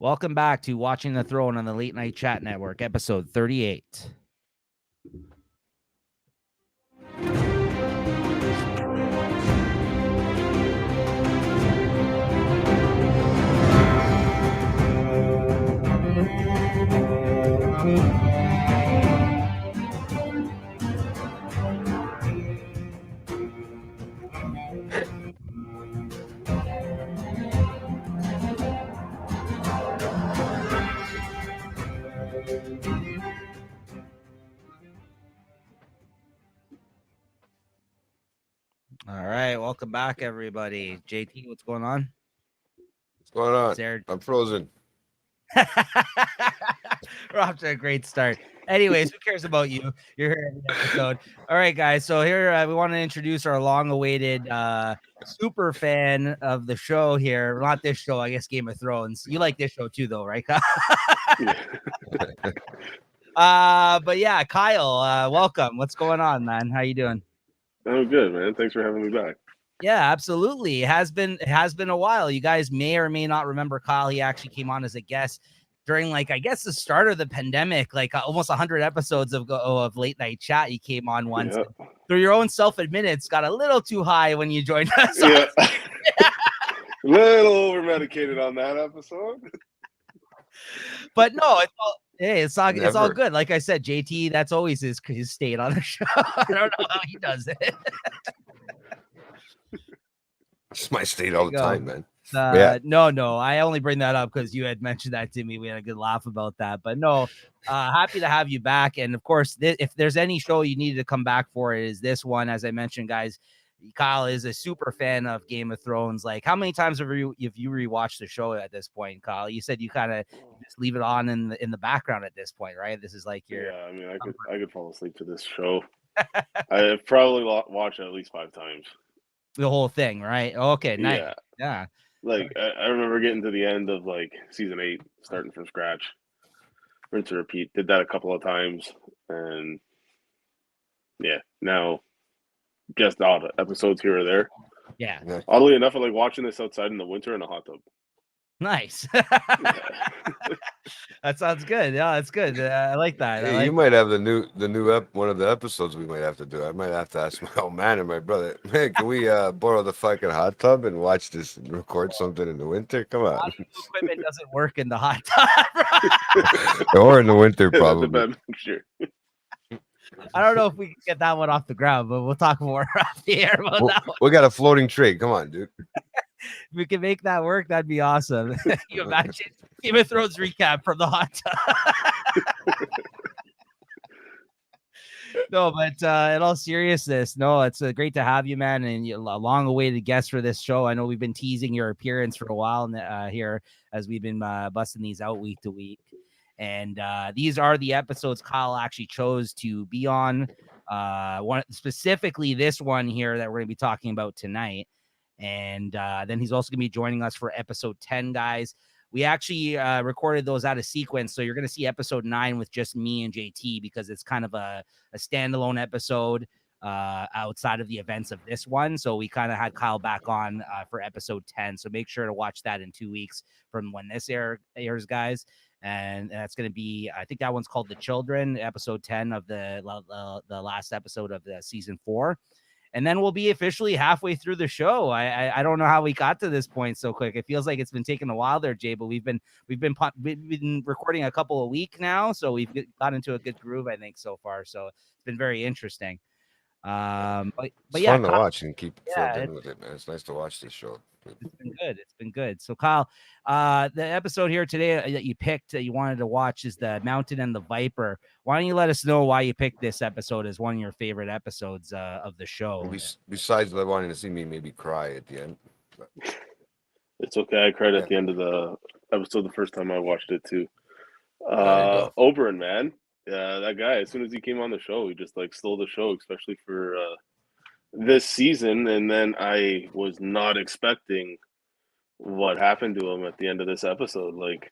Welcome back to Watching the Throne on the Late Night Chat Network, episode 38. All right, welcome back, everybody. JT, what's going on? What's going on? Sarah. I'm frozen. We're off to a great start. Anyways, who cares about you? You're here every episode. All right, guys. So here we want to introduce our long-awaited super fan of the show here. Not this show, I guess Game of Thrones. You like this show too, though, right, Kyle? But yeah, Kyle, welcome. What's going on, man? How you doing? Oh, good, man. Thanks for having me back. Yeah, absolutely. It has been a while. You guys may or may not remember Kyle. He actually came on as a guest during, like, I guess the start of the pandemic, like almost 100 episodes of Late Night Chat. He came on once. Yeah. Through your own self-admitted, it's got a little too high when you joined us. Yeah. A little over medicated on that episode. But no, it's all, hey, it's all Never. good. Like I said, JT, that's always his state on the show. I don't know how he does it. It's my state all the time, man. No, I only bring that up because you had mentioned that to me. We had a good laugh about that. But no, happy to have you back. And of course, if there's any show you needed to come back for, it is this one. As I mentioned, guys, Kyle is a super fan of Game of Thrones. Like, how many times have you rewatched the show at this point, Kyle? You said you kind of just leave it on in the background at this point, right? This is like your I mean, I could fall asleep to this show. I've probably watched it at least 5 times. The whole thing, right? Okay, nice. Yeah. Like I remember getting to the end of like season 8, starting from scratch, rinse and repeat. Did that a couple of times, and now just odd episodes here or there. Yeah. Oddly enough, I like watching this outside in the winter in a hot tub. Nice. That sounds good. Yeah, that's good. I like that. Hey, you might have the new one of the episodes we might have to do. I might have to ask my old man and my brother, hey, can we borrow the fucking hot tub and watch this and record something in the winter? Come on. Equipment doesn't work in the hot tub. Or in the winter, probably. Sure. I don't know if we can get that one off the ground, but we'll talk more off the air about that one. We got a floating tray. Come on, dude. If we can make that work, that'd be awesome. You imagine Game of Thrones recap from the hot tub. No, but in all seriousness, no, it's great to have you, man, and a long-awaited guest for this show. I know we've been teasing your appearance for a while here as we've been busting these out week to week. And these are the episodes Kyle actually chose to be on. One specifically, this one here that we're going to be talking about tonight. And then he's also going to be joining us for episode 10, guys. We actually recorded those out of sequence. So you're going to see episode 9 with just me and JT because it's kind of a standalone episode outside of the events of this one. So we kind of had Kyle back on for episode 10. So make sure to watch that in 2 weeks from when this airs, guys. And that's going to be, I think that one's called The Children, episode 10 of the last episode of the season 4. And then we'll be officially halfway through the show. I don't know how we got to this point so quick. It feels like it's been taking a while there, Jay, but we've been recording a couple of weeks now, so we've got into a good groove, I think, so far. So it's been very interesting. But it's yeah, fun to watch and keep filled in it's with it, man. It's nice to watch this show. It's been good. So Kyle, the episode here today that you picked that you wanted to watch is The Mountain and the Viper. Why don't you let us know why you picked this episode as one of your favorite episodes of the show? Besides wanting to see me maybe cry at the end. But... It's okay. I cried at the end of the episode the first time I watched it too. Oberyn, man. Yeah, that guy, as soon as he came on the show, he just like stole the show, especially for this season. And then I was not expecting what happened to him at the end of this episode. Like,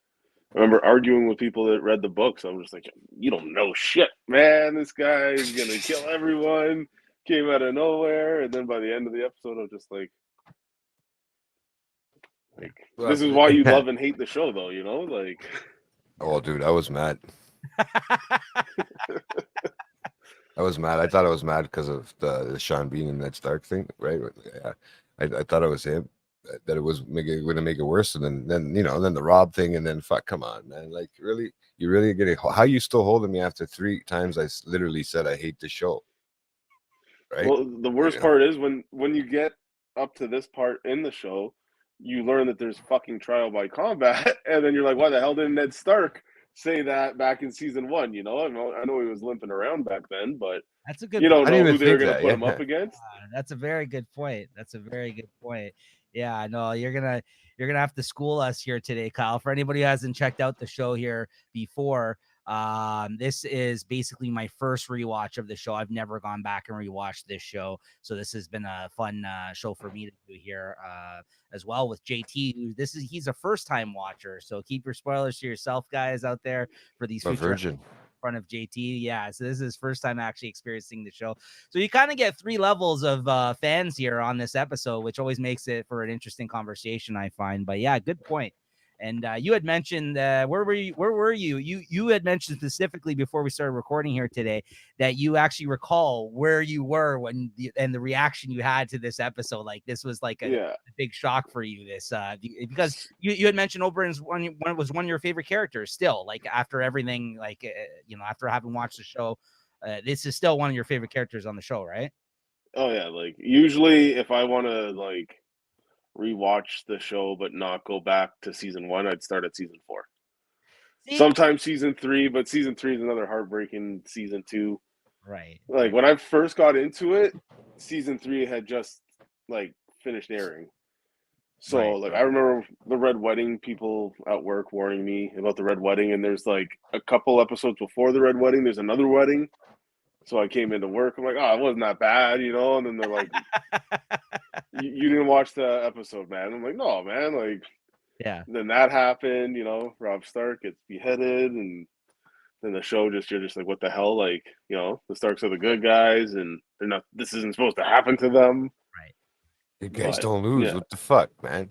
I remember arguing with people that read the books. I'm just like, you don't know shit, man. This guy is gonna kill everyone. Came out of nowhere, and then by the end of the episode, I'm just like, Like Well, this is why you love and hate the show, though. You know, like. Oh, dude, I was mad. I was mad. I thought I was mad because of the Sean Bean and Ned Stark thing, right? Yeah, I thought it was him. That it was going to make it worse, and then then the Rob thing, and then fuck, come on, man, like really, you really getting how you still holding me after 3 times I literally said I hate the show, right? Well, the worst part is when you get up to this part in the show, you learn that there's fucking trial by combat, and then you're like, why the hell didn't Ned Stark say that back in season 1? You know, I know he was limping around back then, but That's a good. you don't I didn't know even who they were think going to that, put him yeah. up against. That's a very good point. That's a very good point. Yeah, no, you're gonna have to school us here today, Kyle. For anybody who hasn't checked out the show here before, this is basically my first rewatch of the show. I've never gone back and rewatched this show, so this has been a fun show for me to do here as well with JT. He's a first time watcher, so keep your spoilers to yourself, guys, out there for these A future virgin. front of JT. Yeah, so this is his first time actually experiencing the show. So you kind of get 3 levels of fans here on this episode, which always makes it for an interesting conversation, I find. But yeah, good point. And you had mentioned where were you? You had mentioned specifically before we started recording here today that you actually recall where you were when the reaction you had to this episode. Like this was like a big shock for you. This because you had mentioned Oberyn's one was one of your favorite characters. Still, like after everything, like after having watched the show, this is still one of your favorite characters on the show, right? Oh yeah, like usually if I want to like rewatch the show but not go back to season 1, I'd start at season 4. Sometimes season 3, but season 3 is another heartbreaking season too. Right. Like when I first got into it, season 3 had just like finished airing. So like I remember the Red Wedding, people at work warning me about the Red Wedding, and there's like a couple episodes before the Red Wedding, there's another wedding. So I came into work, I'm like, oh, it wasn't that bad, and then they're like, you didn't watch the episode, man. I'm like, no, man, like, yeah. Then that happened, Robb Stark gets beheaded, and then the show you're just like, what the hell? Like, the Starks are the good guys, and they're not. This isn't supposed to happen to them. Right. You guys don't lose. Yeah. What the fuck, man?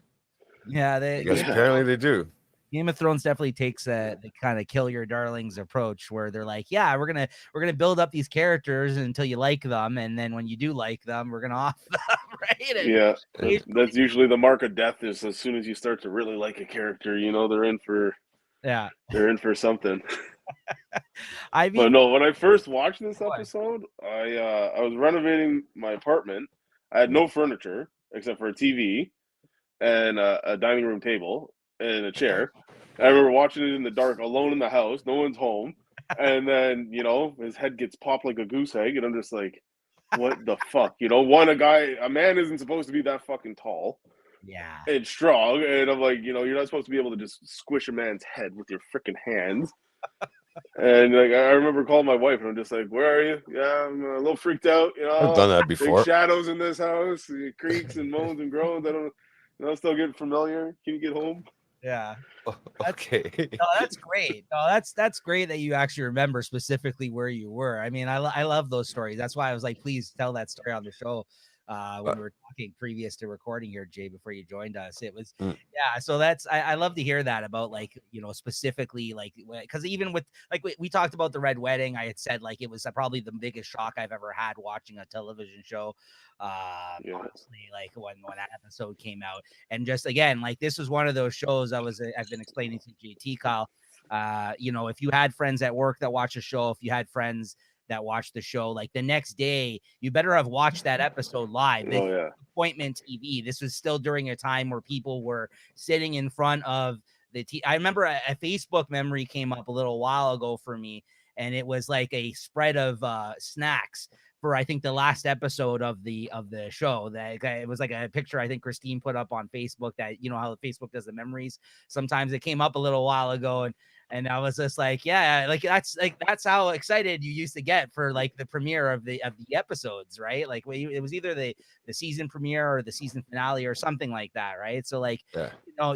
Yeah, apparently they do. Game of Thrones definitely takes the kind of kill your darlings approach, where they're like, yeah, we're gonna build up these characters until you like them, and then when you do like them, we're gonna off them, right? And yeah, that's usually the mark of death. Is as soon as you start to really like a character, they're in for something. I mean, but no, when I first watched this episode, I was renovating my apartment. I had no furniture except for a TV and a dining room table and a chair. I remember watching it in the dark, alone in the house, no one's home, and then his head gets popped like a goose egg, and I'm just like, what the fuck? A man isn't supposed to be that fucking tall, and strong, and I'm like, you're not supposed to be able to just squish a man's head with your freaking hands. And like I remember calling my wife, and I'm just like, "Where are you? Yeah, I'm a little freaked out. I've done that before. Big shadows in this house, it creaks and moans and groans. I'm still getting familiar. Can you get home?" Yeah. Okay. No, that's great. No, that's great that you actually remember specifically where you were. I mean, I love those stories. That's why I was like, please tell that story on the show. When we were talking previous to recording here, Jay, before you joined us, it was yeah. So I love to hear that about like specifically like because even with like we talked about the Red Wedding, I had said like it was probably the biggest shock I've ever had watching a television show. Honestly, like when that episode came out, and just again like this was one of those shows I've been explaining to JT, Kyle. If you had friends at work that watch a show, if you had friends that watched the show, like the next day, you better have watched that episode live. Appointment TV. This was still during a time where people were sitting in front of the I remember a Facebook memory came up a little while ago for me, and it was like a spread of snacks for I think the last episode of the show. That it was like a picture I think Christine put up on Facebook that how Facebook does the memories. Sometimes it came up a little while ago, and I was just like, yeah, like that's how excited you used to get for like the premiere of the episodes, right? Like it was either the season premiere or the season finale or something like that, right? So like,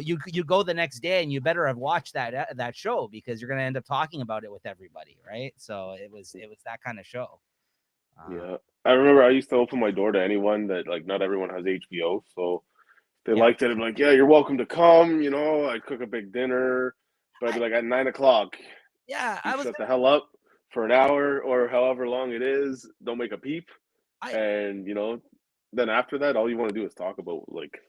you go the next day and you better have watched that show because you're gonna end up talking about it with everybody, right? So it was that kind of show. Yeah, I remember I used to open my door to anyone that like not everyone has HBO, so they Yeah. liked it. I'm like, yeah, you're welcome to come. You know, I cook a big dinner, but I'd be like, at 9 o'clock, Yeah, you I was shut the hell up for an hour or however long it is. Don't make a peep, I and then after that, all you want to do is talk about like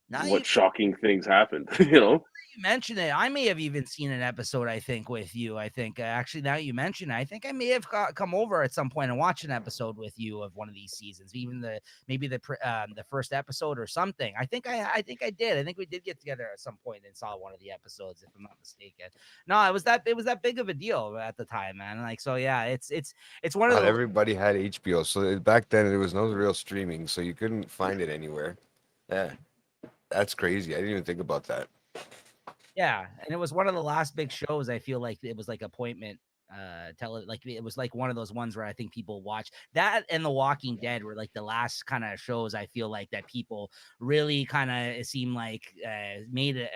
now what shocking things happened. You know. you mention it, I may have even seen an episode, I think, with you. I think actually, now you mention it, I think I may have come over at some point and watched an episode with you of one of these seasons, even maybe the first episode or something. I think I did. I think we did get together at some point and saw one of the episodes, if I'm not mistaken. No, it was that big of a deal at the time, man. Like, so yeah, it's one of Not the everybody had HBO, so back then there was no real streaming, so you couldn't find it anywhere. Yeah, that's crazy. I didn't even think about that. Yeah, and it was one of the last big shows. I feel like it was like appointment like it was like one of those ones where I think people watch that, and The Walking Dead were like the last kind of shows I feel like that people really kind of seem like made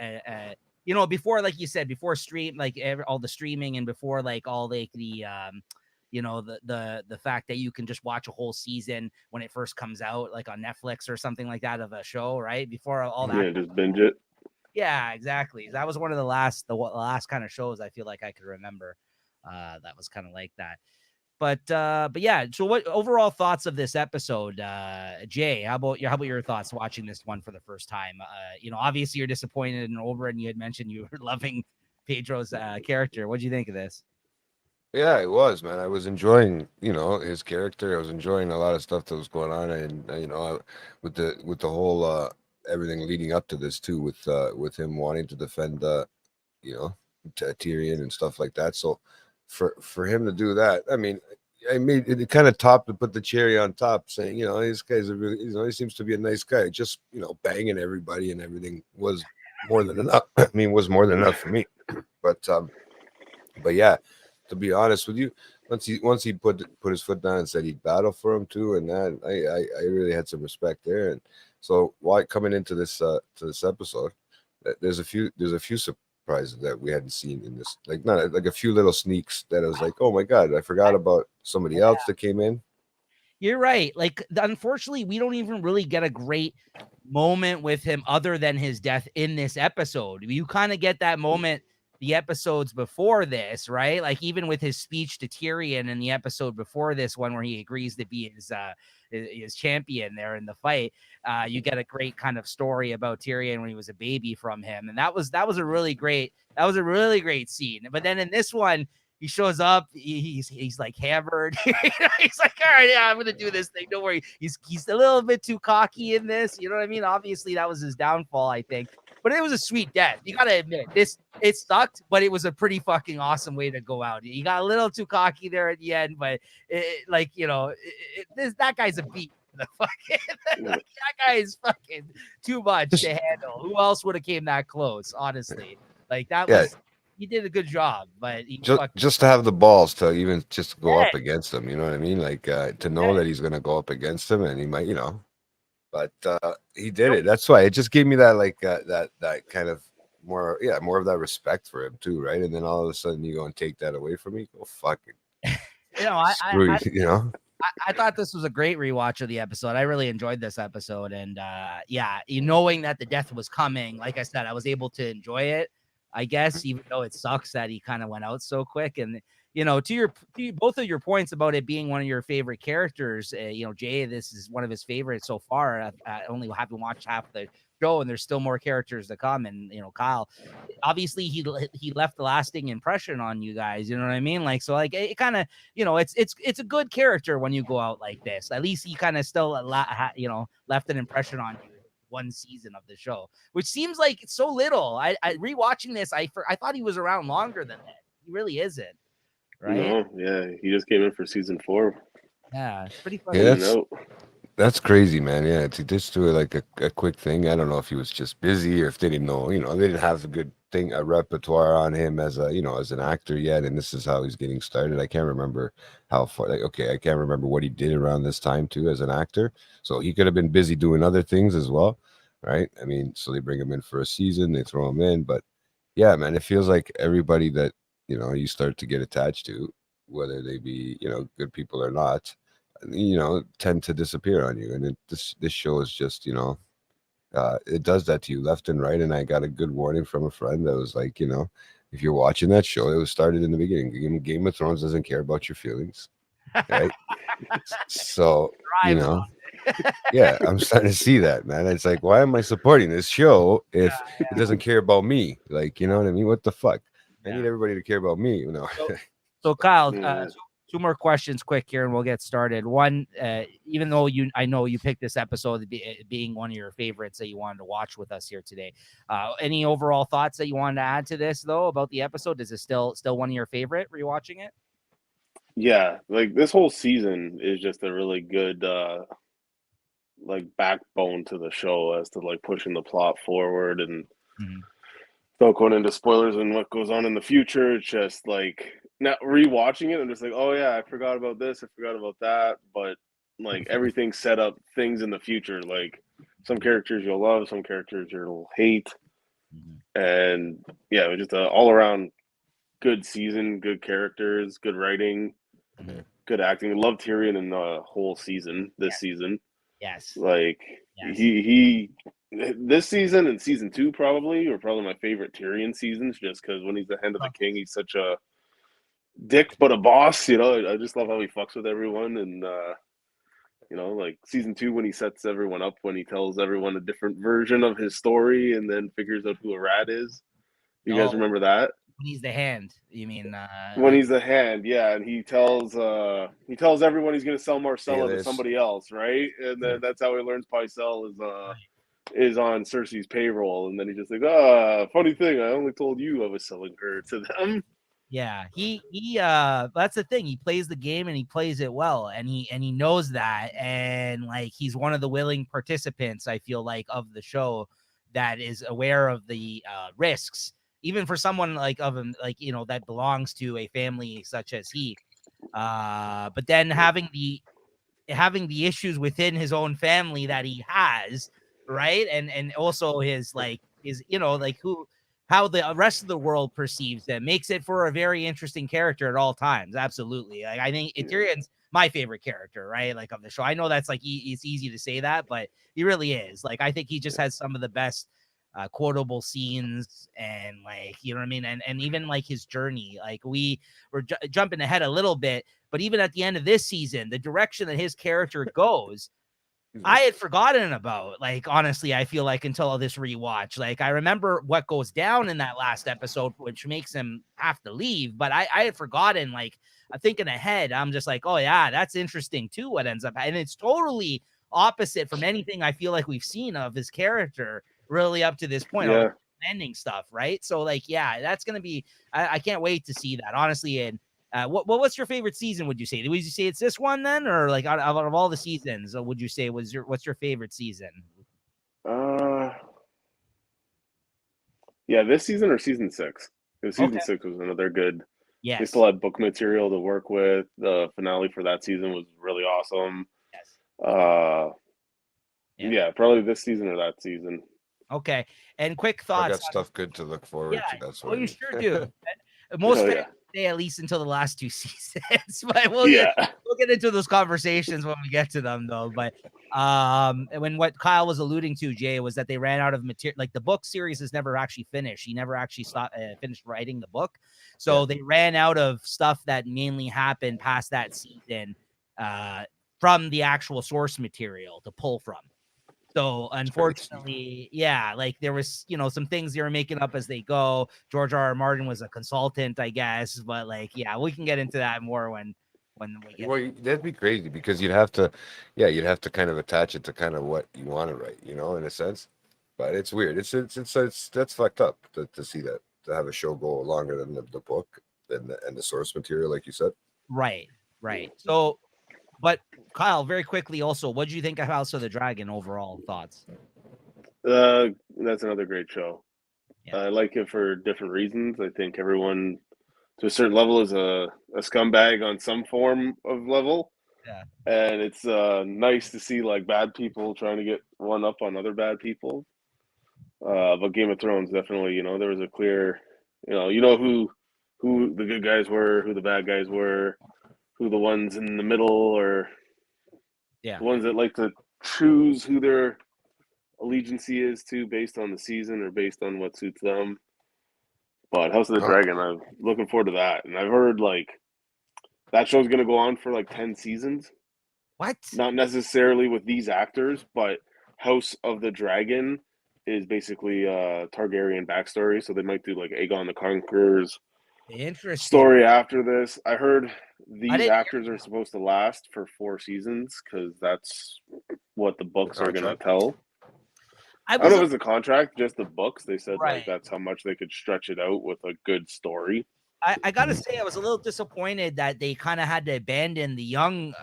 before, like you said, before stream, like all the streaming, and before like all like the the fact that you can just watch a whole season when it first comes out, like on Netflix or something like that, of a show, right? Before all that. Yeah, just binge it. Yeah, exactly. That was one of the last kind of shows I feel like I could remember. That was kind of like that. But yeah. So, what overall thoughts of this episode, Jay? How about your thoughts watching this one for the first time? Obviously you're disappointed in Oberyn. You had mentioned you were loving Pedro's character. What do you think of this? Yeah, it was, man. I was enjoying, his character. I was enjoying a lot of stuff that was going on, and with the whole everything leading up to this too, with him wanting to defend, you know, Tyrion and stuff like that. So for him to do that, I mean, it kind of topped to put the cherry on top, saying, this guy's a really, he seems to be a nice guy. Just banging everybody and everything was more than enough. I mean, was more than enough for me. But yeah, to be honest with you, once he put his foot down and said he'd battle for him too, and that I really had some respect there. And so why coming into this to this episode, there's a few surprises that we hadn't seen in this, like not like a few little sneaks that I was like, oh my god, I forgot about somebody else that came in. You're right. Like, unfortunately, we don't even really get a great moment with him other than his death in this episode. You kind of get that moment the episodes before this, right? Like, even with his speech to Tyrion in the episode before this one, where he agrees to be his champion there in the fight, you get a great kind of story about Tyrion when he was a baby from him, and that was a really great scene. But then in this one, he shows up. He's like hammered. He's like, all right, yeah, I'm gonna do this thing. Don't worry. He's a little bit too cocky in this. You know what I mean? Obviously, that was his downfall, I think. But it was a sweet death. You gotta admit, it sucked, but it was a pretty fucking awesome way to go out. He got a little too cocky there at the end, but that guy's a beat. The fucking that guy is fucking too much to handle. Who else would have came that close? Honestly, like that was. He did a good job, but just to have the balls to even just go up against him, you know what I mean? Like to know that he's gonna go up against him, and he might, but he did it. That's why it just gave me that that kind of more of that respect for him too, right? And then all of a sudden you go and take that away from me. Go fucking I thought this was a great rewatch of the episode. I really enjoyed this episode, and knowing that the death was coming, like I said, I was able to enjoy it, I guess, even though it sucks that he kind of went out so quick. And to both of your points about it being one of your favorite characters, Jay, this is one of his favorites so far. I only haven't watched half the show, and there's still more characters to come. And Kyle, obviously he left a lasting impression on you guys. You know what I mean? Like, so like it kind of it's a good character when you go out like this. At least he kind of still left an impression on you. One season of the show, which seems like it's so little. I rewatching this, I thought he was around longer than that. He really isn't, right? No, yeah, he just came in for season 4. Yeah, it's pretty funny. That's crazy, man. Yeah, to just do it like a quick thing. I don't know if he was just busy or if they didn't know, they didn't have a repertoire on him as as an actor yet, and this is how he's getting started. I can't remember how far. I can't remember what he did around this time too as an actor. So he could have been busy doing other things as well, right? I mean, so they bring him in for a season, they throw him in, but yeah, man, it feels like everybody that you start to get attached to, whether they be good people or not, tend to disappear on you. And this show is just it does that to you left and right. And I got a good warning from a friend that was like, if you're watching that show, it was started in the beginning. Game of Thrones doesn't care about your feelings, right? So, Thrives on yeah, I'm starting to see that, man. It's like, why am I supporting this show if it doesn't care about me? Like, you know what I mean? What the fuck? I need everybody to care about me, So Kyle, Yeah. two more questions quick here, and we'll get started. One, even though I know you picked this episode being one of your favorites that you wanted to watch with us here today. Any overall thoughts that you wanted to add to this though about the episode? Is it still one of your favorite? Rewatching it? Yeah, like this whole season is just a really good like backbone to the show as to like pushing the plot forward and without going into spoilers and what goes on in the future. It's just like not rewatching it. I'm just like, oh yeah, I forgot about this, I forgot about that. But like everything set up things in the future. Like some characters you'll love, some characters you'll hate, and yeah, it was just a all around good season, good characters, good writing, good acting. Love Tyrion in the whole season. This season, Yes. like he this season and season 2 probably are probably my favorite Tyrion seasons, just because when he's the Hand of the King, he's such a dick but a boss. I just love how he fucks with everyone, and like season 2 when he sets everyone up, when he tells everyone a different version of his story, and then figures out who a rat is. You guys remember that? When he's the Hand, you mean? When he's the Hand, yeah, and he tells everyone he's going to sell Marcella to Baelish. somebody else, right? And then that's how he learns Pycelle is on Cersei's payroll, and then he's just like, funny thing, I only told you I was selling her to them. Yeah, he that's the thing. He plays the game and he plays it well, and he knows that, and like he's one of the willing participants, I feel like, of the show that is aware of the risks, even for someone like of him, like that belongs to a family such as he. But then having the issues within his own family that he has, right, and also his how the rest of the world perceives them makes it for a very interesting character at all tines. Absolutely. Like, I think Tyrion's my favorite character, right? Like of the show. I know that's like it's easy to say that, but he really is. Like I think he just has some of the best quotable scenes, and like what I mean, and even like his journey. Like we were jumping ahead a little bit, but even at the end of this season, the direction that his character goes, I had forgotten about. Like, honestly, I feel like until this rewatch, like I remember what goes down in that last episode, which makes him have to leave. But I had forgotten, like, thinking ahead, I'm just like, oh yeah, that's interesting too, what ends up. And it's totally opposite from anything I feel like we've seen of his character really up to this point. All the ending stuff, right? So like, yeah, that's going to be, I can't wait to see that, honestly. And what's your favorite season? Would you say it's this one then, or like out of all the seasons? Would you say what's your favorite season? Yeah, this season or season 6? Because season 6 was another good. Yes, they still had book material to work with. The finale for that season was really awesome. Yes. Yeah, probably this season or that season. Okay, and quick thoughts. I got stuff good to look forward to. That's what you sure do. Most fans stay at least until the last 2 seasons, but we'll get into those conversations when we get to them, though. But when what Kyle was alluding to, Jay, was that they ran out of material. Like the book series is never actually finished. He never actually finished writing the book, so they ran out of stuff that mainly happened past that season from the actual source material to pull from. So unfortunately, like there was, some things they were making up as they go. George R.R. Martin was a consultant, I guess, but like, yeah, we can get into that more when we get. Well, that'd be crazy because you'd have to kind of attach it to kind of what you want to write, in a sense. But it's weird. It's that's fucked up to see that, to have a show go longer than the book and the source material, like you said. Right. So. But Kyle, very quickly, also, what did you think of House of the Dragon? Overall thoughts? That's another great show. Yeah. I like it for different reasons. I think everyone, to a certain level, is a scumbag on some form of level. Yeah. And it's nice to see like bad people trying to get one up on other bad people. But Game of Thrones definitely, there was a clear, who the good guys were, who the bad guys were, who the ones in the middle, or the ones that like to choose who they're allegiance is to based on the season or based on what suits them. But House of the Dragon, I'm looking forward to that. And I've heard like that show's going to go on for like 10 seasons. What? Not necessarily with these actors, but House of the Dragon is basically a Targaryen backstory. So they might do like Aegon the Conqueror's Interesting story after this. I heard these didn't actors are supposed to last for 4 seasons because that's what the books are going to tell. I don't know if it's a contract, just the books. They said like that's how much they could stretch it out with a good story. I gotta say, I was a little disappointed that they kind of had to abandon the young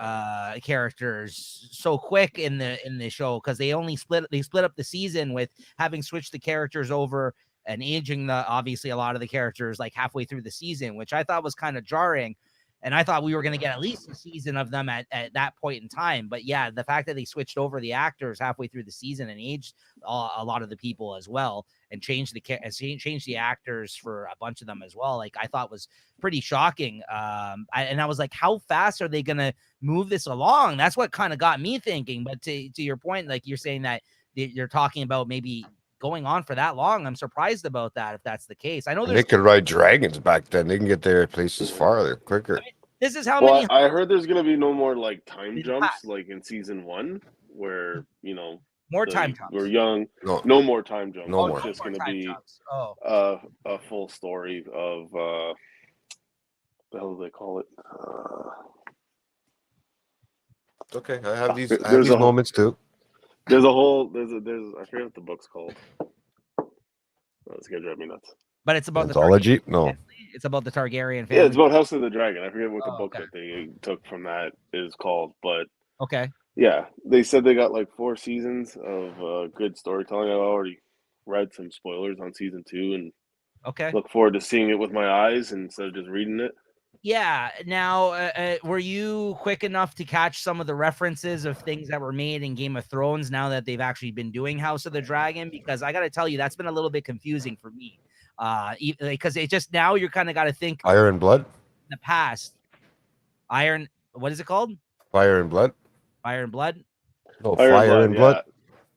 characters so quick in the show, because they split up the season with having switched the characters over and aging obviously a lot of the characters like halfway through the season, which I thought was kind of jarring. And I thought we were going to get at least a season of them at that point in time. But yeah, the fact that they switched over the actors halfway through the season and aged a lot of the people as well, and changed the actors for a bunch of them as well, like I thought was pretty shocking. And I was like, how fast are they going to move this along? That's what kind of got me thinking. But to your point, like you're saying that you're talking about maybe going on for that long. I'm surprised about that if that's the case. I know they could ride dragons back then. They can get their places farther, quicker. I mean, this is how many. I heard there's gonna be no more like time jumps like in season 1, where more time jumps. We're young. No more time jumps. No more. It's just gonna be a full story of what the hell do they call it? It's okay. I have these moments too. There's I forget what the book's called. It's gonna drive me nuts. But it's about anthology. It's about the Targaryen family. Yeah, it's about House of the Dragon. I forget what the book that they took from that is called, but yeah, they said they got like 4 seasons of good storytelling. I already read some spoilers on season 2, and look forward to seeing it with my eyes instead of just reading it. Yeah. Now, were you quick enough to catch some of the references of things that were made in Game of Thrones now that they've actually been doing House of the Dragon? Because I got to tell you, that's been a little bit confusing for me. Because it just now you're kind of got to think Fire and Blood. In the past, what is it called? Fire and Blood. Fire and Blood. No, Fire and Blood.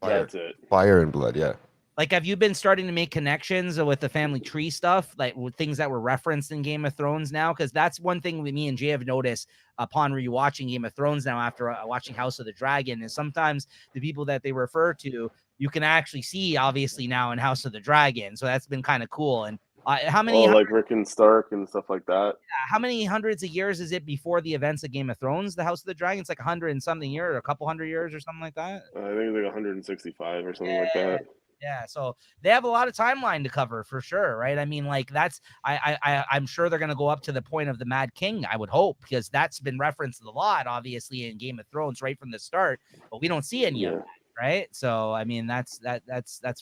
Yeah, that's it. Fire and Blood. Yeah. Like, have you been starting to make connections with the family tree stuff, like with things that were referenced in Game of Thrones now? Because that's one thing me and Jay have noticed upon rewatching Game of Thrones now after watching House of the Dragon, is sometimes the people that they refer to, you can actually see obviously now in House of the Dragon. So that's been kind of cool. And how many like Rick and Stark and stuff like that? How many hundreds of years is it before the events of Game of Thrones, the House of the Dragon? It's like 100 and something years, or a couple hundred years or something like that. I think it's like 165 or something like that. Yeah, so they have a lot of timeline to cover for sure, right? I mean, like that's I'm sure they're gonna go up to the point of the Mad King, I would hope, because that's been referenced a lot, obviously, in Game of Thrones right from the start, but we don't see any of that, right? So I mean, that's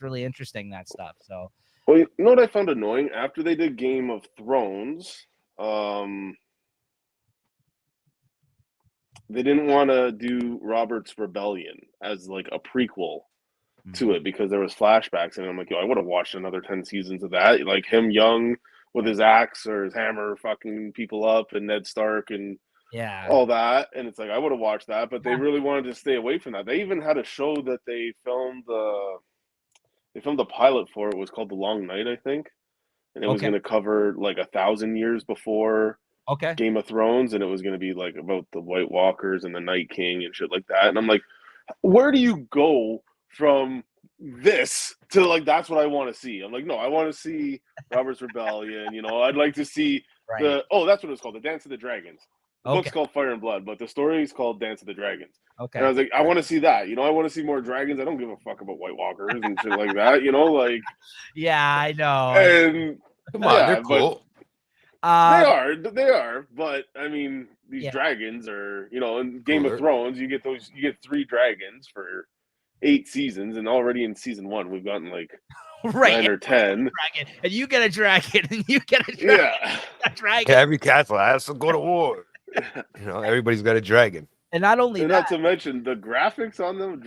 really interesting, that stuff. So well, you know what I found annoying after they did Game of Thrones, they didn't want to do Robert's Rebellion as like a prequel to it because there was flashbacks, and I'm like, I would have watched another 10 seasons of that, like him young with his axe or his hammer fucking people up, and Ned Stark and all that, and it's like I would have watched that, but they really wanted to stay away from that. They even had a show that they filmed the pilot for. It was called The Long Night, I think, and it was going to cover like 1,000 years before Game of Thrones, and it was going to be like about the White Walkers and the Night King and shit like that. And I'm like, where do you go from this to like that's what I want to see? I'm like, no, I want to see Robert's Rebellion. I'd like to see that's what it's called, the Dance of the Dragons. The book's called Fire and Blood, but the story is called Dance of the Dragons. And I was like, I want to see that. I want to see more dragons. I don't give a fuck about White Walkers and shit like that. Like yeah, I know. And come on, they're cool. They are, but I mean, these dragons are, in Game of Thrones, you get 3 dragons for 8 seasons, and already in season 1 we've gotten like 9 or 10. Dragon, and you get a dragon, and you get a dragon. A dragon. Every castle has to go to war. Everybody's got a dragon. And not only not to mention the graphics on them,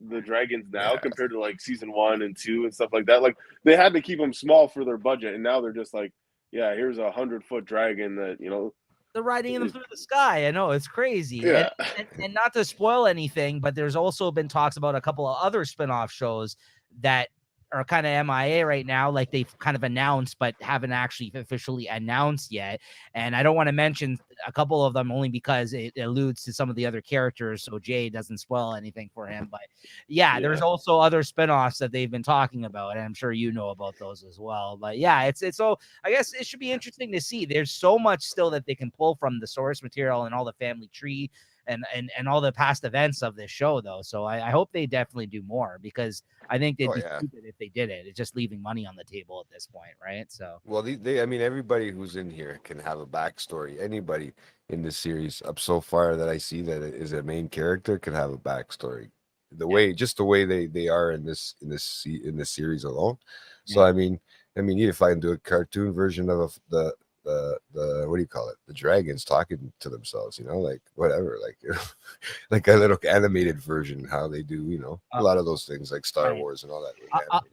the dragons now compared to like season 1 and 2 and stuff like that. Like they had to keep them small for their budget, and now they're just like, here's a 100-foot dragon that They're riding them through the sky. I know, it's crazy. Yeah. And not to spoil anything, but there's also been talks about a couple of other spin-off shows that are kind of MIA right now, like they've kind of announced but haven't actually officially announced yet. And I don't want to mention a couple of them only because it alludes to some of the other characters, so Jay doesn't spoil anything for him. But yeah, there's also other spin-offs that they've been talking about, and I'm sure you know about those as well. But yeah, it's so I guess it should be interesting to see. There's so much still that they can pull from the source material and all the family tree and all the past events of this show, though. So I hope they definitely do more, because I think they'd be stupid if they did it. It's just leaving money on the table at this point, right? So well, I mean, everybody who's in here can have a backstory. Anybody in this series up so far that I see that is a main character can have a backstory. The way they are in this series alone. So I mean, if I can do a cartoon version of the what do you call it? The dragons talking to themselves, like whatever, like like a little animated version, how they do, a lot of those things like Star Wars and all that.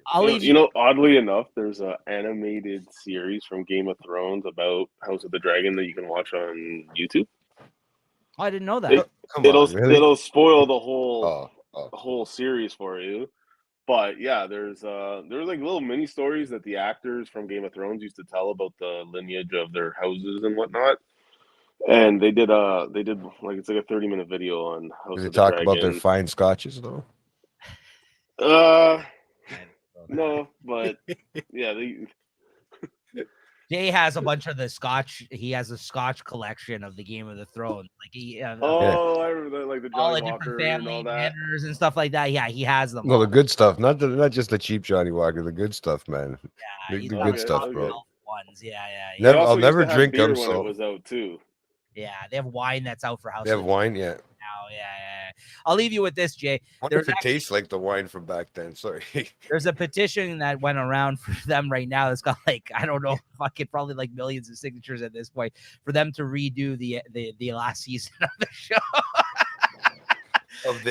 I'll leave oddly enough, there's an animated series from Game of Thrones about House of the Dragon that you can watch on YouTube. Oh, I didn't know that. It'll spoil the whole series for you. But yeah, there's like little mini stories that the actors from Game of Thrones used to tell about the lineage of their houses and whatnot. And they did like, it's like a 30-minute video on House of the Dragon. Talk about their fine scotches though. No, but yeah, Jay has a bunch of the Scotch. He has a Scotch collection of the Game of the Thrones. Like I remember that, like the all Johnny the different Walker family and all that. dinners and stuff like that. Yeah, he has them. No, the good stuff, not just the cheap Johnny Walker. The good stuff, man. Yeah, the good stuff, bro. Ones. Yeah. I'll never drink them. When it was out too. Yeah, they have wine that's out for house. They have wine, yeah. Oh, yeah. I'll leave you with this, Jay. I wonder if it tastes like the wine from back then. Sorry. There's a petition that went around for them right now. It's got like, I don't know, fucking probably like millions of signatures at this point for them to redo the last season of the show. Of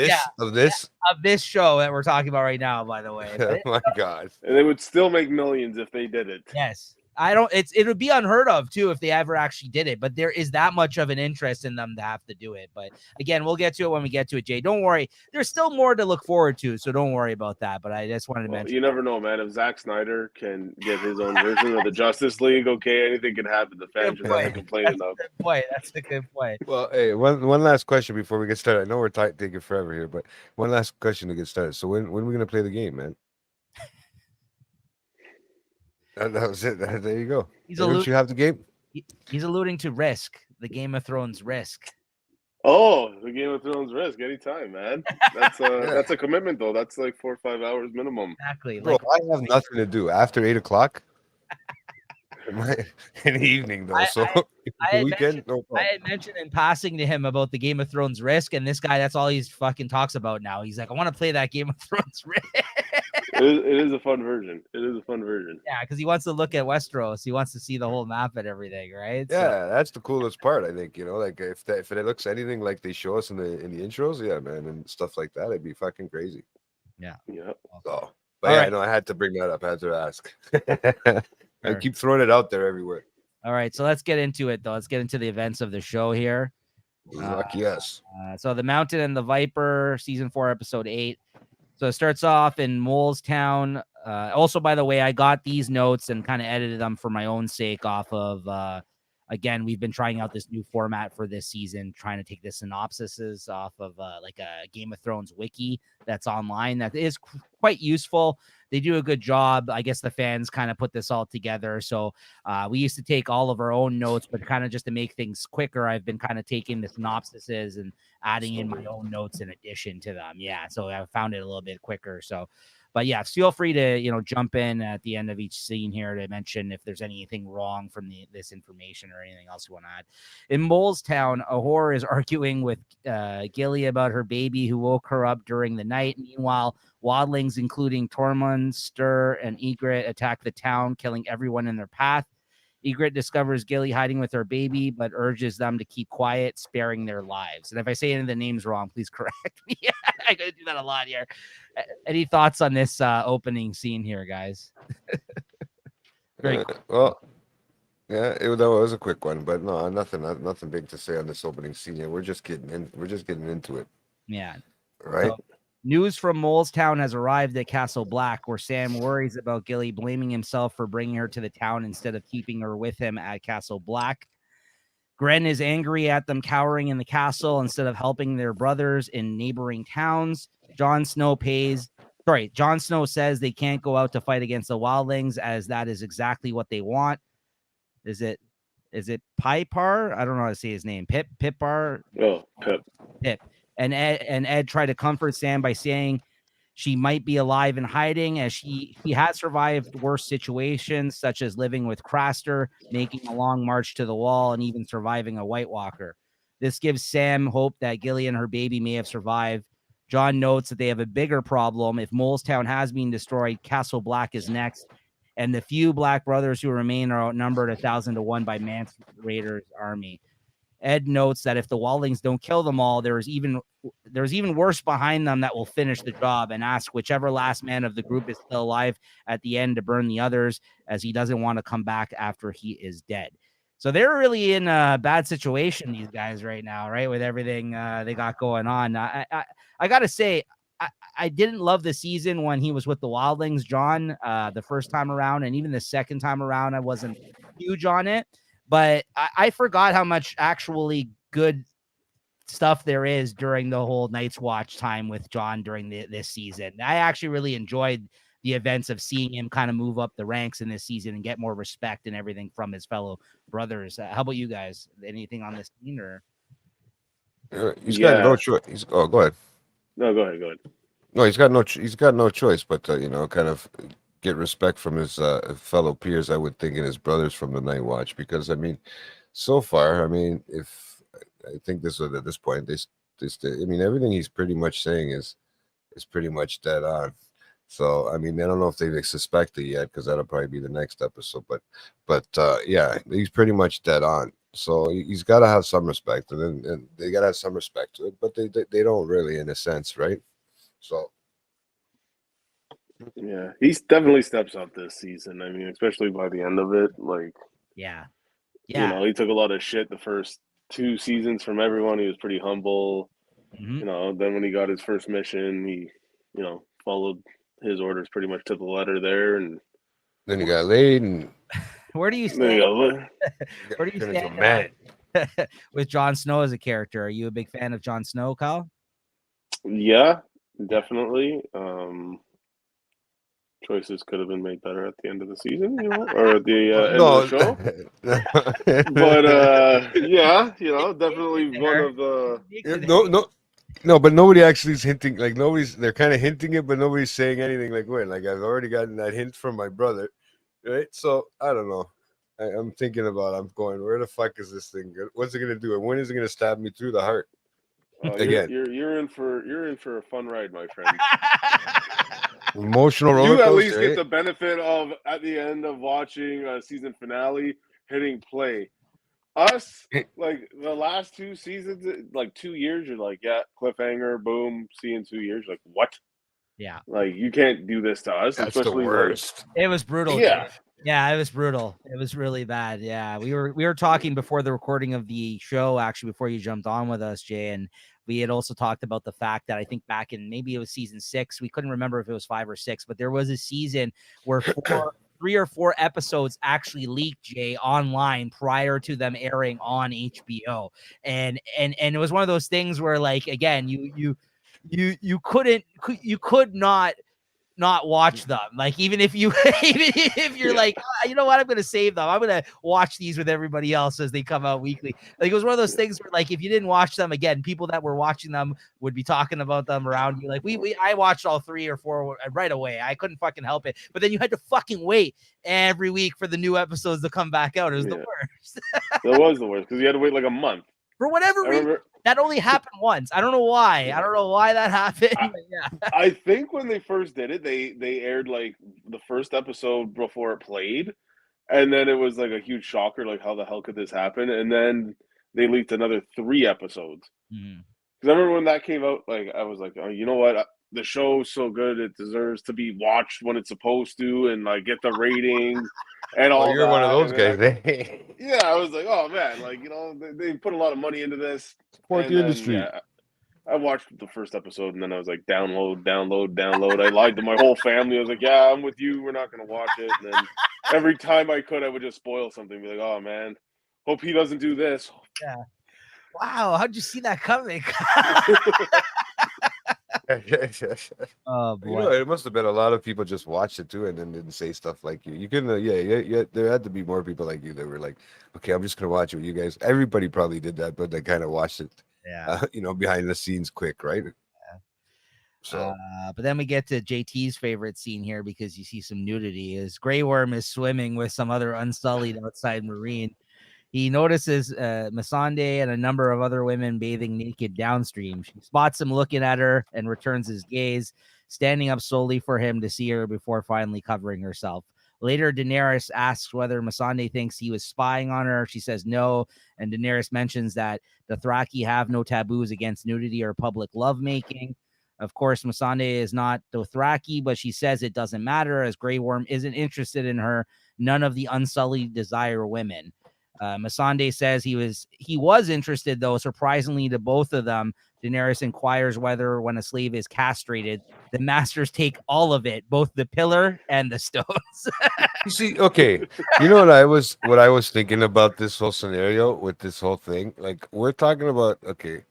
this show that we're talking about right now, by the way. Oh my God. And they would still make millions if they did it. Yes. It would be unheard of too if they ever actually did it, but there is that much of an interest in them to have to do it. But again, we'll get to it when we get to it, Jay. Don't worry. There's still more to look forward to, so don't worry about that. But I just wanted to mention. You never know, man. If Zack Snyder can get his own version of the Justice League, okay, anything can happen. The fans just have to complain enough. That's a good point. Well, hey, one last question before we get started. I know we're taking forever here, but one last question to get started. So when are we gonna play the game, man? That was it. There you go. Don't you have the game? He's alluding to Risk, the Game of Thrones Risk. Oh, the Game of Thrones Risk anytime, man. That's that's a commitment though. That's like 4 or 5 hours minimum. Exactly. Bro, I have nothing to do after 8:00 in the evening though. I had mentioned in passing to him about the Game of Thrones Risk, and this guy, that's all he's fucking talks about now. He's like, I want to play that Game of Thrones Risk. It is a fun version. Yeah, because he wants to look at Westeros. He wants to see the whole map and everything, right? Yeah, that's the coolest part, I think. Like if it looks anything like they show us in the intros, yeah, man, and stuff like that, it'd be fucking crazy. Yeah. So, but yeah, I had to bring that up. I had to ask. I keep throwing it out there everywhere. All right, so let's get into it, though. Let's get into the events of the show here. Yes. So The Mountain and the Viper, season 4, episode 8. So it starts off in Molestown. Also, by the way, I got these notes and kind of edited them for my own sake off of, again, we've been trying out this new format for this season, trying to take the synopsises off of like a Game of Thrones wiki that's online. That is quite useful. They do a good job. I guess the fans kind of put this all together. So we used to take all of our own notes, but kind of just to make things quicker, I've been kind of taking the synopsises and adding in my own notes in addition to them. Yeah. So I found it a little bit quicker. So, but yeah, feel free to, jump in at the end of each scene here to mention if there's anything wrong from this information or anything else you want to add. In Molestown, Ahor is arguing with Gilly about her baby who woke her up during the night. Meanwhile, Wildlings, including Tormund, Stir, and Ygritte, attack the town, killing everyone in their path. Ygritte discovers Gilly hiding with her baby, but urges them to keep quiet, sparing their lives. And if I say any of the names wrong, please correct me. I gotta do that a lot here. Any thoughts on this opening scene here, guys? Very cool. Well, Yeah, that was a quick one, but no, nothing big to say on this opening scene yet. We're just getting into it, Yeah. right? So, news from Molestown has arrived at Castle Black, where Sam worries about Gilly blaming himself for bringing her to the town instead of keeping her with him at Castle Black. Gren is angry at them cowering in the castle instead of helping their brothers in neighboring towns. Jon Snow says they can't go out to fight against the wildlings, as that is exactly what they want. Is it Pipar? I don't know how to say his name. Pipar. Oh, Pip. Pip. And Ed tried to comfort Sam by saying she might be alive and hiding, as she has survived worse situations, such as living with Craster, making a long march to the wall, and even surviving a White Walker. This gives Sam hope that Gilly and her baby may have survived. Jon notes that they have a bigger problem. If Molestown has been destroyed, Castle Black is next, and the few Black brothers who remain are outnumbered 1,000 to 1 by Mance Rayder's army. Ed notes that if the Wildlings don't kill them all, there's even worse behind them that will finish the job, and ask whichever last man of the group is still alive at the end to burn the others, as he doesn't want to come back after he is dead. So they're really in a bad situation, these guys, right now, right? With everything they got going on. I got to say, I didn't love the season when he was with the Wildlings, John, the first time around, and even the second time around, I wasn't huge on it. But I forgot how much actually good stuff there is during the whole Night's Watch time with John during this season. I actually really enjoyed the events of seeing him kind of move up the ranks in this season and get more respect and everything from his fellow brothers. How about you guys? Anything on this scene or? He's got no choice. Go ahead. No, go ahead. No, he's got no choice but to, kind of get respect from his fellow peers. I would think, and his brothers from the Night Watch, because I mean, so far, I mean, if I think this was at this point, I mean, everything he's pretty much saying is pretty much dead on. So I mean, I don't know if they suspect it yet, because that'll probably be the next episode. But yeah, he's pretty much dead on. So he's got to have some respect, and they got to have some respect to it. But they don't really, in a sense, right? So yeah, he's definitely steps up this season. I mean, especially by the end of it, like yeah, he took a lot of shit the first 2 seasons from everyone. He was pretty humble. Mm-hmm. Then when he got his first mission, he followed his orders pretty much to the letter there, and then he got laid, and where do you stand? Where do you stand man with Jon Snow as a character? Are you a big fan of Jon Snow, Kyle? Yeah, definitely. Choices could have been made better at the end of the season, or at the end of the show. But yeah, definitely one of the. No, but nobody actually is hinting. Like they're kind of hinting it, but nobody's saying anything. Like when, like I've already gotten that hint from my brother, right? So I don't know. I'm thinking about. I'm going. Where the fuck is this thing? What's it gonna do? And when is it gonna stab me through the heart? Again, you're in for a fun ride, my friend. Emotional roller coaster. You at least right? get the benefit of, at the end of watching a season finale, hitting play. Us, like the last 2 seasons, like 2 years, you're like, yeah, cliffhanger, boom. See you in 2 years, like what? Yeah, like you can't do this to us. That's especially the worst. It was brutal. Yeah. Yeah, it was brutal. It was really bad. Yeah, we were talking before the recording of the show, actually, before you jumped on with us, Jay, and we had also talked about the fact that I think back in maybe it was season 6, we couldn't remember if it was 5 or 6, but there was a season where 3 or 4 episodes actually leaked, Jay, online prior to them airing on HBO, and it was one of those things where, like, again, you could not watch them. Like, even if you're like, you know what, I'm gonna save them, I'm gonna watch these with everybody else as they come out weekly. Like, it was one of those things where, like, if you didn't watch them, again, people that were watching them would be talking about them around you. Like, I watched all 3 or 4 right away. I couldn't fucking help it. But then you had to fucking wait every week for the new episodes to come back out. It was the worst. That was the worst, because you had to wait like a month For whatever reason. That only happened once. I don't know why. I don't know why that happened. I think when they first did it, they aired like the first episode before it played, and then it was like a huge shocker, like how the hell could this happen? And then they leaked another 3 episodes. Because I remember when that came out, like I was like, oh, you know what? the show's so good it deserves to be watched when it's supposed to, and like get the ratings and all you're one of that. those And then guys, eh? yeah, I was like, oh man, like they put a lot of money into this, Support and the then industry. I watched the first episode, and then I was like, download. I lied to my whole family. I was like, yeah, I'm with you. We're not gonna watch it. And then every time I could, I would just spoil something. Be like, oh man, hope he doesn't do this. Yeah. Wow, how'd you see that coming? Oh You know, boy. it must have been a lot of people just watched it too and then didn't say stuff like you. You couldn't, yeah. There had to be more people like you that were like, okay, I'm just gonna watch it with you guys. Everybody probably did that, but they kind of watched it, Yeah. behind the scenes quick, right? So But then we get to JT's favorite scene here because you see some nudity. Is Grey Worm is swimming with some other unsullied outside Marine. He notices Missandei and a number of other women bathing naked downstream. She spots him looking at her and returns his gaze, standing up slowly for him to see her before finally covering herself. Later, Daenerys asks whether Missandei thinks he was spying on her. She says no, and Daenerys mentions that the Thraki have no taboos against nudity or public lovemaking. Of course, Missandei is not Dothraki, but she says it doesn't matter as Grey Worm isn't interested in her. None of the Unsullied desire women. Missandei says he was interested, though, surprisingly to both of them. Daenerys inquires whether when a slave is castrated, the masters take all of it, both the pillar and the stones. you see, okay, you know what I was thinking about this whole scenario with this whole thing. Like we're talking about, okay,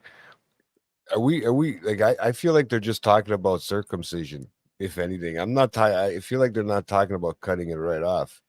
are we like I feel like they're just talking about circumcision, if anything. I feel like they're not talking about cutting it right off.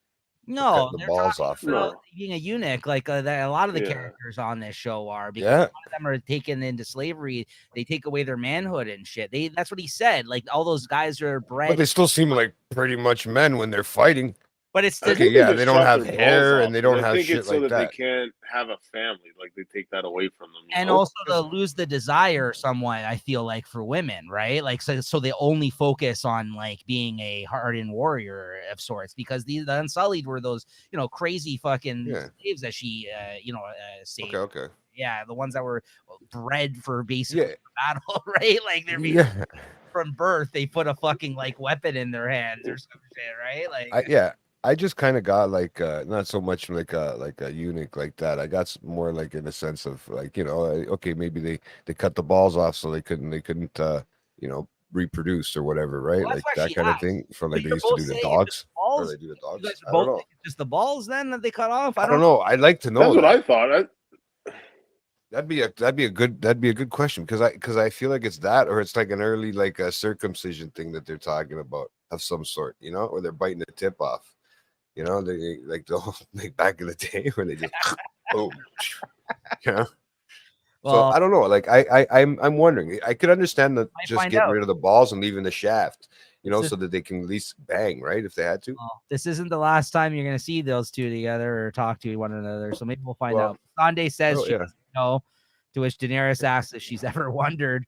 No, Cutting the they're balls talking off, about right? No, being a eunuch, like a lot of the yeah, characters on this show are, because a Yeah, lot of them are taken into slavery. They take away their manhood and shit. That's what he said. Like all those guys are but bred, they still seem like pretty much men when they're fighting. but it's I the Okay, think they yeah, just they don't chop have their balls hair off and they because don't I have think shit it's so like that they that. can't have a family. Like they take that away from them. and Oh, also to lose the desire somewhat, I feel like, for women, right? Like so they only focus on like being a hardened warrior of sorts, because the Unsullied were those crazy fucking Yeah. slaves that she saved. Okay. Yeah, the ones that were bred for basically Yeah. battle, right? Like they're being Yeah. from birth, they put a fucking like weapon in their hands or some shit, right? Like Yeah. I just kind of got like not so much like a eunuch like that. I got more like in a sense of like, okay, maybe they cut the balls off so they couldn't reproduce or whatever, right? well, that's Like why that she kind of asked. thing from So like they you're used to both do the saying it's just dogs the or they balls. do the You dogs. guys are I don't both know. saying it's just the balls then that they cut off. I don't know. I'd like to know That's what that. I thought. That'd be a good question because I feel like it's that or it's like an early like a circumcision thing that they're talking about of some sort, where they're biting the tip off. They like the whole like back in the day where they just boom. Yeah. So Well, I don't know. Like I'm wondering. I could understand that might just find getting out. rid of the balls and leaving the shaft, This is so that they can at least bang, right? If they had to. well, this isn't the last time you're gonna see those two together or talk to one another. So maybe we'll find out. Well, Sande says oh she yeah. doesn't know, to which Daenerys asks if she's ever wondered.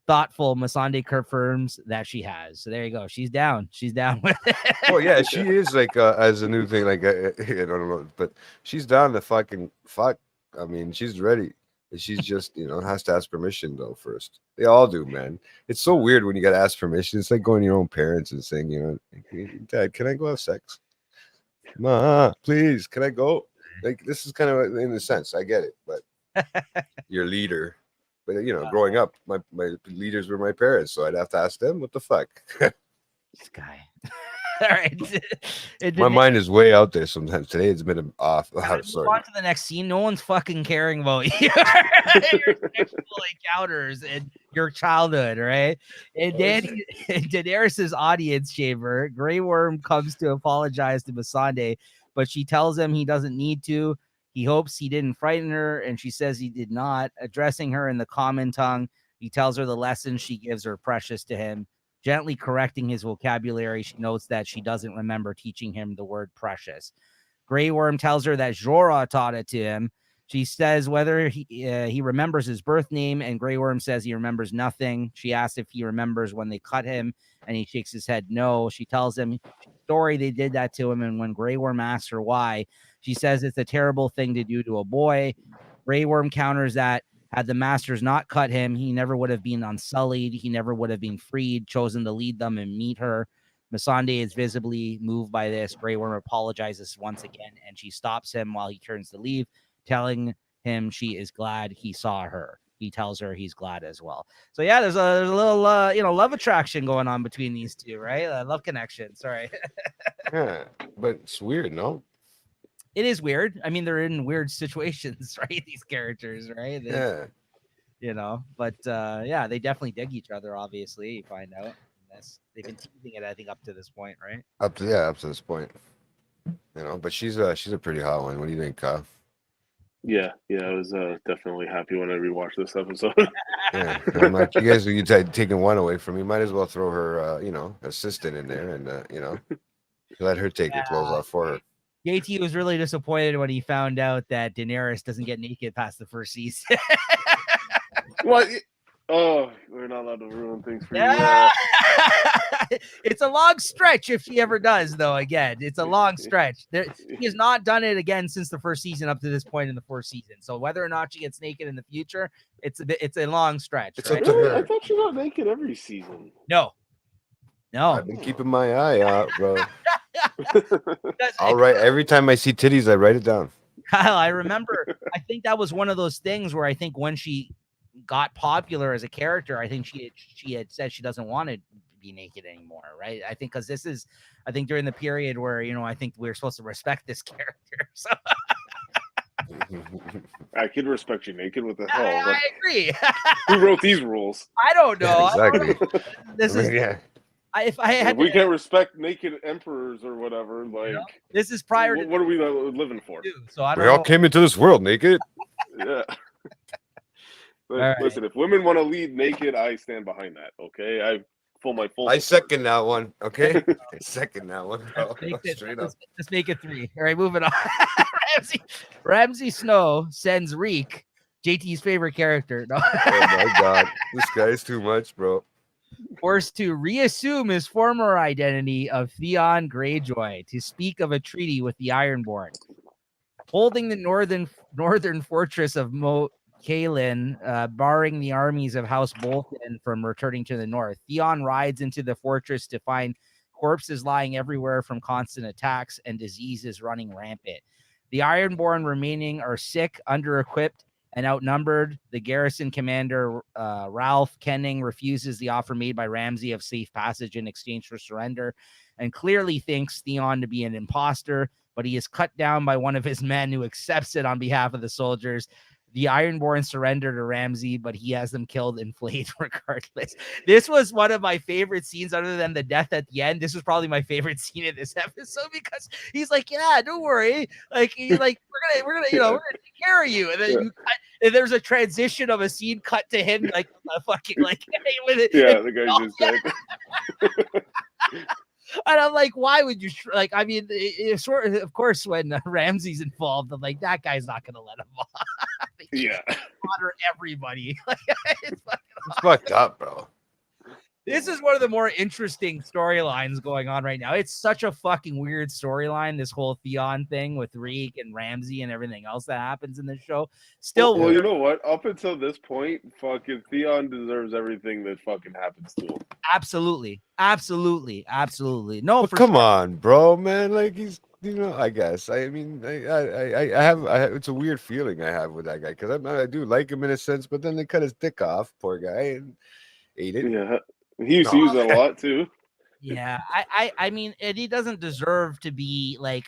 Thoughtful Missandei confirms that she has. So there you go. She's down. She's down with it. Well, yeah, she is like as a new thing. Like I don't know, but she's down to fucking fuck. I mean, she's ready. She's just has to ask permission though first. They all do, man. It's so weird when you got to ask permission. It's like going to your own parents and saying, Dad, can I go have sex? Ma, please, can I go? Like this is kind of in a sense, I get it, but your leader. But growing up, my leaders were my parents, so I'd have to ask them, what the fuck? This guy. All right. My mind is way out there sometimes. Today it's been off. Move Sorry. on to the next scene. No one's fucking caring about your sexual encounters in your childhood, right? And then in Daenerys' audience chamber, Grey Worm comes to apologize to Missandei, but she tells him he doesn't need to. He hopes he didn't frighten her, and she says he did not. Addressing her in the common tongue, he tells her the lessons she gives are precious to him. Gently correcting his vocabulary, she notes that she doesn't remember teaching him the word precious. Grey Worm tells her that Jorah taught it to him. She says whether he remembers his birth name, and Grey Worm says he remembers nothing. She asks if he remembers when they cut him, and he shakes his head no. She tells him story they did that to him, and when Grey Worm asks her why, she says it's a terrible thing to do to a boy. Grey Worm counters that Had the Masters not cut him, he never would have been unsullied. He never would have been freed, chosen to lead them and meet her. Missandei is visibly moved by this. Grey Worm apologizes once again, and she stops him while he turns to leave, telling him she is glad he saw her. He tells her he's glad as well. So yeah, there's a little love attraction going on between these two, right? Love connection. Sorry. Yeah, but it's weird, no? It is weird. I mean, they're in weird situations, right? These characters, right? Yeah. But yeah, they definitely dig each other. Obviously, you find out. They've been teasing it, I think, up to this point, right? Up to this point. But she's a pretty hot one. What do you think, Kyle? Yeah, I was definitely happy when I rewatched this episode. Yeah, I'm like, you guys are taking one away from me. Might as well throw her, assistant in there and let her take her clothes off for her. JT was really disappointed when he found out that Daenerys doesn't get naked past the first season. What? Oh, we're not allowed to ruin things for you. Yeah. It's a long stretch if she ever does, though. Again, it's a long stretch. He has not done it again since the first season up to this point in the fourth season. So whether or not she gets naked in the future, it's a long stretch. It's right? up to her. I thought she got naked every season. No. I've been keeping my eye out, bro. All right. Every time I see titties, I write it down. Kyle, I remember. I think that was one of those things where I think when she got popular as a character, I think she had said she doesn't want to be naked anymore, right? I think because this is, I think during the period where I think we're supposed to respect this character. So I could respect you naked. What the hell? I agree. Who wrote these rules? I don't know. Exactly. This is if I had we can't respect naked emperors or whatever. Like this is prior to what are we living for? So I don't we all came into this world naked. Yeah. Listen, if women want to lead naked, I stand behind that. Okay, I second that one. Okay, I second that one. Let's make it 3. All right, moving on. Ramsay Snow sends Reek, JT's favorite character. No. Oh my god, this guy's too much, bro. Forced to reassume his former identity of Theon Greyjoy to speak of a treaty with the Ironborn, holding the northern fortress of Kaelin, barring the armies of House Bolton from returning to the north. Theon rides into the fortress to find corpses lying everywhere from constant attacks and diseases running rampant. The Ironborn remaining are sick, under-equipped, and outnumbered. The garrison commander, Ralph Kenning, refuses the offer made by Ramsay of safe passage in exchange for surrender and clearly thinks Theon to be an imposter, but he is cut down by one of his men who accepts it on behalf of the soldiers. The Ironborn surrender to Ramsay, but he has them killed and flayed regardless. This was one of my favorite scenes, other than the death at the end. This was probably my favorite scene in this episode because he's like, "Yeah, don't worry, like he's like, we're gonna take care of you." And then and there's a transition of a scene cut to him like fucking like with it. Yeah, the guy's just dead. And I'm like, why would you like? I mean, it's of course, when Ramsay's involved, I'm like, that guy's not gonna let him off. Yeah, honor everybody. It's fucked up, bro. This is one of the more interesting storylines going on right now. It's such a fucking weird storyline, this whole Theon thing with Reek and Ramsay and everything else that happens in this show. Still, well, you know what? Up until this point, fucking Theon deserves everything that fucking happens to him. Absolutely. No, come on, bro, man. Like he's, I guess. I mean, I have. It's a weird feeling I have with that guy because I do like him in a sense, but then they cut his dick off, poor guy, and ate it. Yeah. He used to use that a lot too. Yeah, I mean, he doesn't deserve to be like.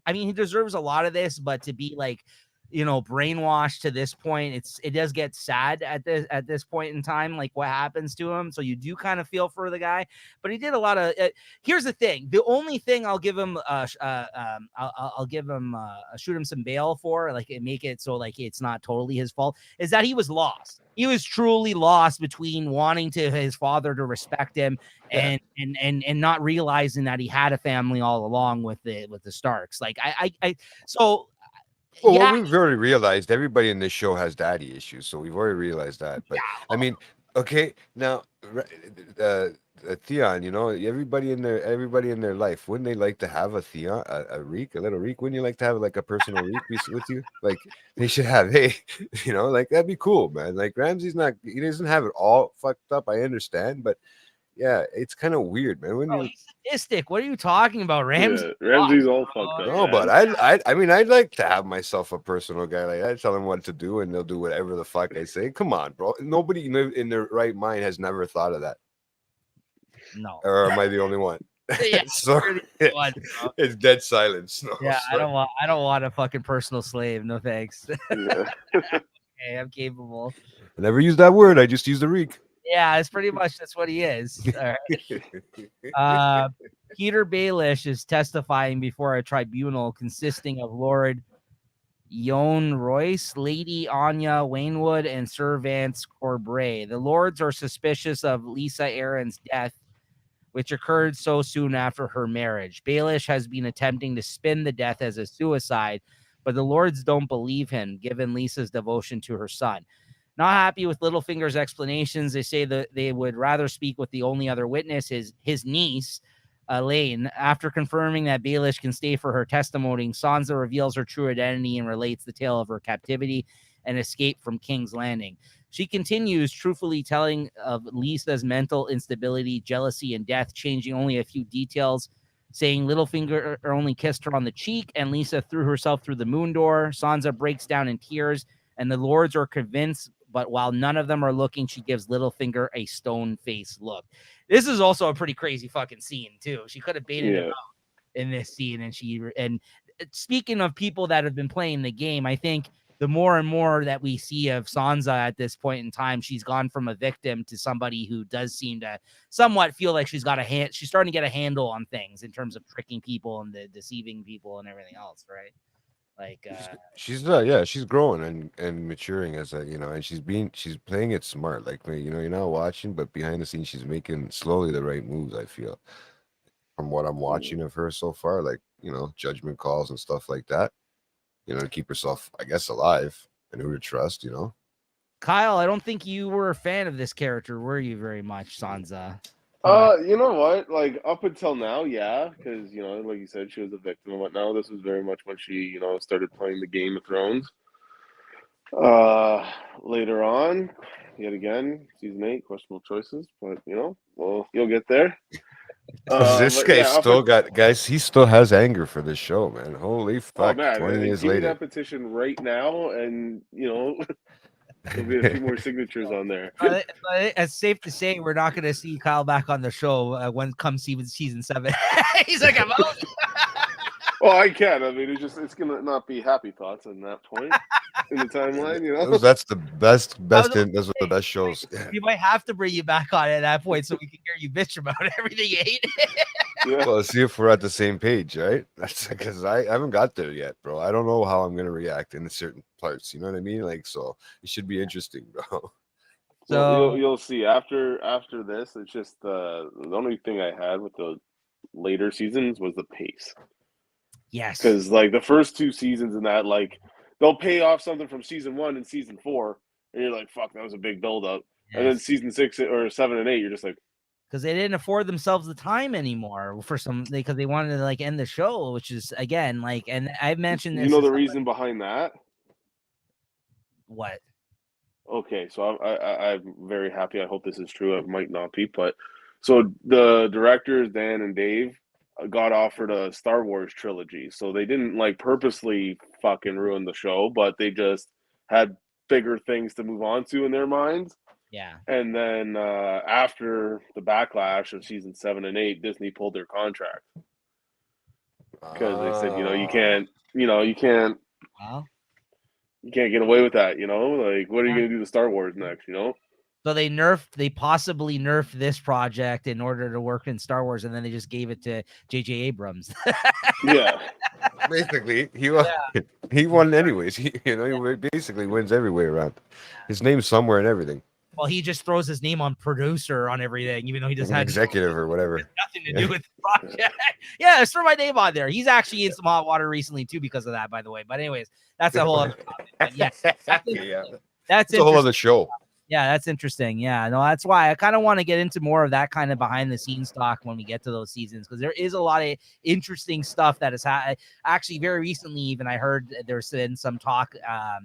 I mean, he deserves a lot of this, but to be like, brainwashed to this point, it does get sad at this point in time, like what happens to him. So you do kind of feel for the guy, but he did a lot of. Here's the thing: the only thing I'll give him, I'll give him, shoot him some bail for, like make it so like it's not totally his fault, is that he was lost. He was truly lost between wanting his father to respect him and not realizing that he had a family all along with the Starks. Like so. Well, we've already realized everybody in this show has daddy issues, so we've already realized that. But I mean, Okay, now, Theon, you know, everybody in their life, wouldn't they like to have a Theon, a Reek, a little Reek? Wouldn't you like to have like a personal Reek with you? Like they should have, hey, you know, like that'd be cool, man. Like Ramsey's not, he doesn't have it all fucked up. I understand, but yeah, it's kind of weird, man. When Oh, you he's sadistic. What are you talking about, Ramsey? Yeah, Ramsey's all fucked up. no, but Man. I mean, I'd like to have myself a personal guy. Like I tell them what to do, and they'll do whatever the fuck I say. Come on, bro. Nobody in their right mind has never thought of that. No. Or am I the only one? Yeah, Sorry, you're the one, bro. it's dead silence. No, Yeah, sorry. I don't want a fucking personal slave. No thanks. Yeah. Hey, I'm capable. I never used that word. I just used the reek. Yeah, it's pretty much that's what he is. All right. Peter Baelish is testifying before a tribunal consisting of Lord Yon Royce, Lady Anya Wainwood, and Sir Vance Corbray. The lords are suspicious of Lisa Aaron's death, which occurred so soon after her marriage. Baelish has been attempting to spin the death as a suicide, but the lords don't believe him, given Lisa's devotion to her son. Not happy with Littlefinger's explanations, they say that they would rather speak with the only other witness, his niece, Elaine. After confirming that Baelish can stay for her testimony, Sansa reveals her true identity and relates the tale of her captivity and escape from King's Landing. She continues truthfully telling of Lisa's mental instability, jealousy, and death, changing only a few details, saying Littlefinger only kissed her on the cheek and Lisa threw herself through the moon door. Sansa breaks down in tears, and the lords are convinced, but while none of them are looking, she gives Littlefinger a stone-faced look. This is also a pretty crazy fucking scene, too. She could have baited him out in this scene, and speaking of people that have been playing the game, I think the more and more that we see of Sansa at this point in time, she's gone from a victim to somebody who does seem to somewhat feel like she's got a hand. She's starting to get a handle on things in terms of tricking people and the deceiving people and everything else, right? Like she's she's growing and maturing as a, you know, and she's playing it smart. Like, you know, you're not watching, but behind the scenes, she's making slowly the right moves. I feel from what I'm watching of her so far, like, you know, judgment calls and stuff like that. You know, to keep herself, I guess, alive and who to trust. You know. Kyle, I don't think you were a fan of this character, were you? Very much, Sansa. You know what? Like up until now, yeah, because you know, like you said, she was a victim and whatnot. This was very much when she, you know, started playing the Game of Thrones. Later on, yet again, season 8, questionable choices, but you know, well, you'll get there. This guy still got guys. He still has anger for this show, man. Holy fuck! Oh man, 20 years give later, me that petition right now, and you know, there'll be a few more signatures on there. It's safe to say we're not going to see Kyle back on the show when comes season 7. He's like, I'm out. Well, I can. I mean, it's gonna not be happy thoughts at that point in the timeline, you know. that's the best. Those are the best shows. We might have to bring you back on at that point so we can hear you bitch about everything you hate. Yeah. Well, see if we're at the same page, right? That's because I haven't got there yet, bro. I don't know how I'm gonna react in certain parts. You know what I mean? Like, so it should be interesting, bro. So well, you'll see after this. It's just the only thing I had with the later seasons was the pace. Yes, because like the first 2 seasons in that, like they'll pay off something from season 1 and season 4, and you're like, "Fuck, that was a big build up." Yes. And then season 6 or 7 and 8, you're just like, because they didn't afford themselves the time anymore for because they wanted to like end the show, which is again like, and I've mentioned this. You know the reason behind that? What? Okay, so I'm very happy. I hope this is true. It might not be, but so the directors Dan and Dave got offered a Star Wars trilogy, so they didn't like purposely fucking ruin the show, but they just had bigger things to move on to in their minds. Yeah. And then after the backlash of season 7 and 8, Disney pulled their contract because they said, you can't get away with that. Like, what are you going to do to Star Wars next? So they possibly nerfed this project in order to work in Star Wars, and then they just gave it to J.J. Abrams. Yeah. Basically, he won anyways. He basically wins every way around. His name's somewhere and everything. Well, he just throws his name on producer on everything, even though he doesn't have executive or whatever. Nothing to do with the project. Yeah, let's throw my name on there. He's actually in some hot water recently too because of that, by the way. But anyways, that's a whole other topic. But yeah, that's a whole other show. Yeah, that's interesting. Yeah, no, that's why I kind of want to get into more of that kind of behind the scenes talk when we get to those seasons, because there is a lot of interesting stuff that has actually very recently. Even I heard there's been some talk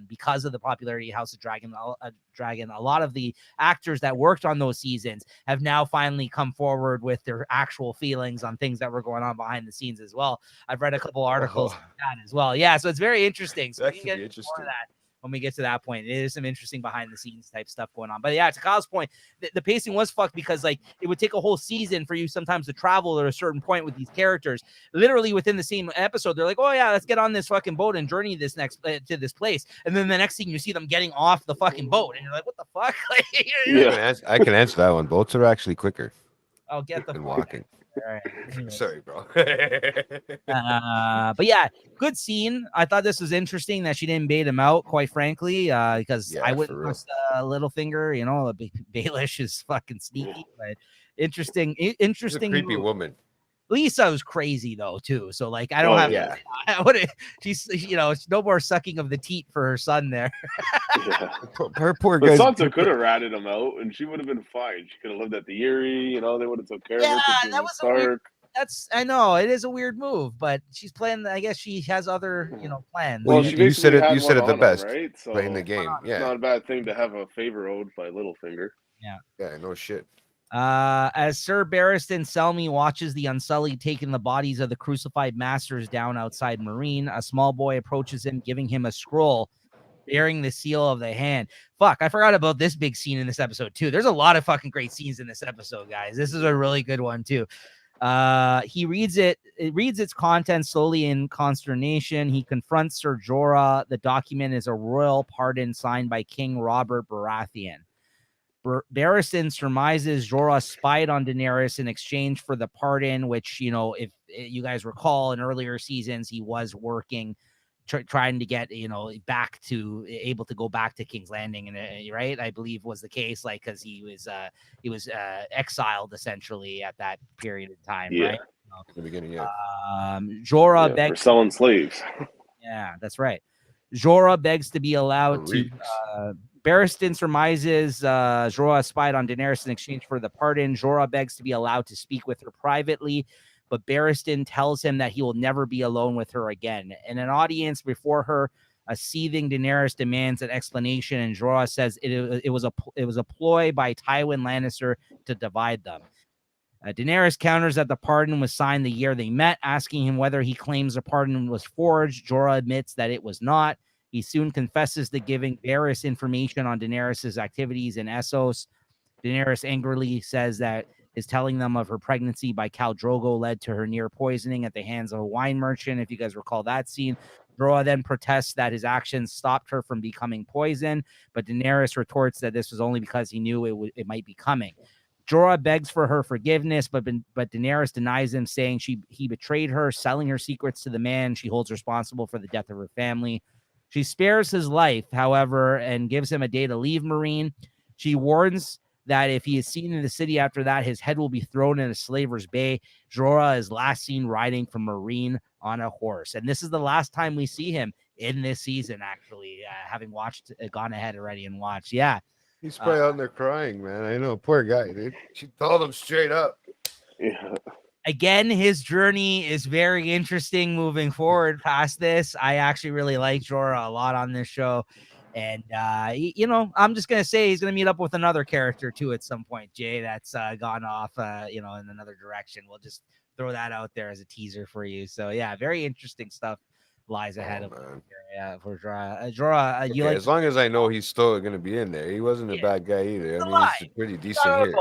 because of the popularity of House of Dragon. A lot of the actors that worked on those seasons have now finally come forward with their actual feelings on things that were going on behind the scenes as well. I've read a couple articles on that as well. Yeah, so it's very interesting. So That we could can be get interesting. more of that when we get to that point. It is some interesting behind the scenes type stuff going on. But yeah, to Kyle's point, the pacing was fucked because like it would take a whole season for you sometimes to travel at a certain point with these characters. Literally within the same episode, they're like, oh yeah, let's get on this fucking boat and journey this next to this place. And then the next thing you see them getting off the fucking boat and you're like, what the fuck? I can answer that one. Boats are actually quicker I'll get the than fuck. walking. All right. Anyway. Sorry, bro. But yeah, good scene. I thought this was interesting that she didn't bait him out, quite frankly, because I wouldn't trust Littlefinger. You know, Baelish is fucking sneaky, but interesting. She's a creepy woman. Lisa was crazy though too. So like, I don't I would. She's no more sucking of the teat for her son there. Her poor guy. Sansa could have ratted him out, and she would have been fine. She could have lived at the Eyrie. You know, they would have took care of her. That was Stark. I know it is a weird move, but she's playing. I guess she has other plans. Well, you said it. You said it the best, right? So playing the game. It's not a bad thing to have a favor owed by Littlefinger. Yeah, no shit. As Sir Barristan Selmy watches the Unsullied taking the bodies of the crucified masters down outside Meereen, a small boy approaches him, giving him a scroll bearing the seal of the hand. Fuck, I forgot about this big scene in this episode too. There's a lot of fucking great scenes in this episode, guys. This is a really good one too. He reads its contents slowly in consternation. He confronts Ser Jorah. The document is a royal pardon signed by King Robert Baratheon. Barristan surmises Jorah spied on Daenerys in exchange for the pardon, which, if you guys recall in earlier seasons, he was working, trying to get, back to able to go back to King's Landing, and right, I believe was the case, like, because he was exiled essentially at that period of time, right? In the beginning, Jorah begs for selling slaves. Yeah, that's right. Jorah begs to be allowed to. Barristan surmises Jorah spied on Daenerys in exchange for the pardon. Jorah begs to be allowed to speak with her privately, but Barristan tells him that he will never be alone with her again. In an audience before her, a seething Daenerys demands an explanation, and Jorah says it was a ploy by Tywin Lannister to divide them. Daenerys counters that the pardon was signed the year they met, asking him whether he claims the pardon was forged. Jorah admits that it was not. He soon confesses to giving Varys information on Daenerys' activities in Essos. Daenerys angrily says that is telling them of her pregnancy by Khal Drogo led to her near poisoning at the hands of a wine merchant, if you guys recall that scene. Jorah then protests that his actions stopped her from becoming poisoned, but Daenerys retorts that this was only because he knew it might be coming. Jorah begs for her forgiveness, but Daenerys denies him, saying he betrayed her, selling her secrets to the man she holds responsible for the death of her family. She spares his life, however, and gives him a day to leave Meereen. She warns that if he is seen in the city after that, his head will be thrown in a slaver's bay. Jorah is last seen riding from Meereen on a horse. And this is the last time we see him in this season, actually, having gone ahead already and watched. Yeah. He's probably out there crying, man. I know. Poor guy, dude. She told him straight up. Yeah. Again, his journey is very interesting moving forward past this. I actually really like Jorah a lot on this show. And, I'm just going to say he's going to meet up with another character, too, at some point, Jay, that's gone off, in another direction. We'll just throw that out there as a teaser for you. So, yeah, very interesting stuff lies ahead of him. Yeah, for Jorah. Jorah, as long as I know he's still going to be in there. He wasn't a bad guy either. I mean, he's pretty decent here.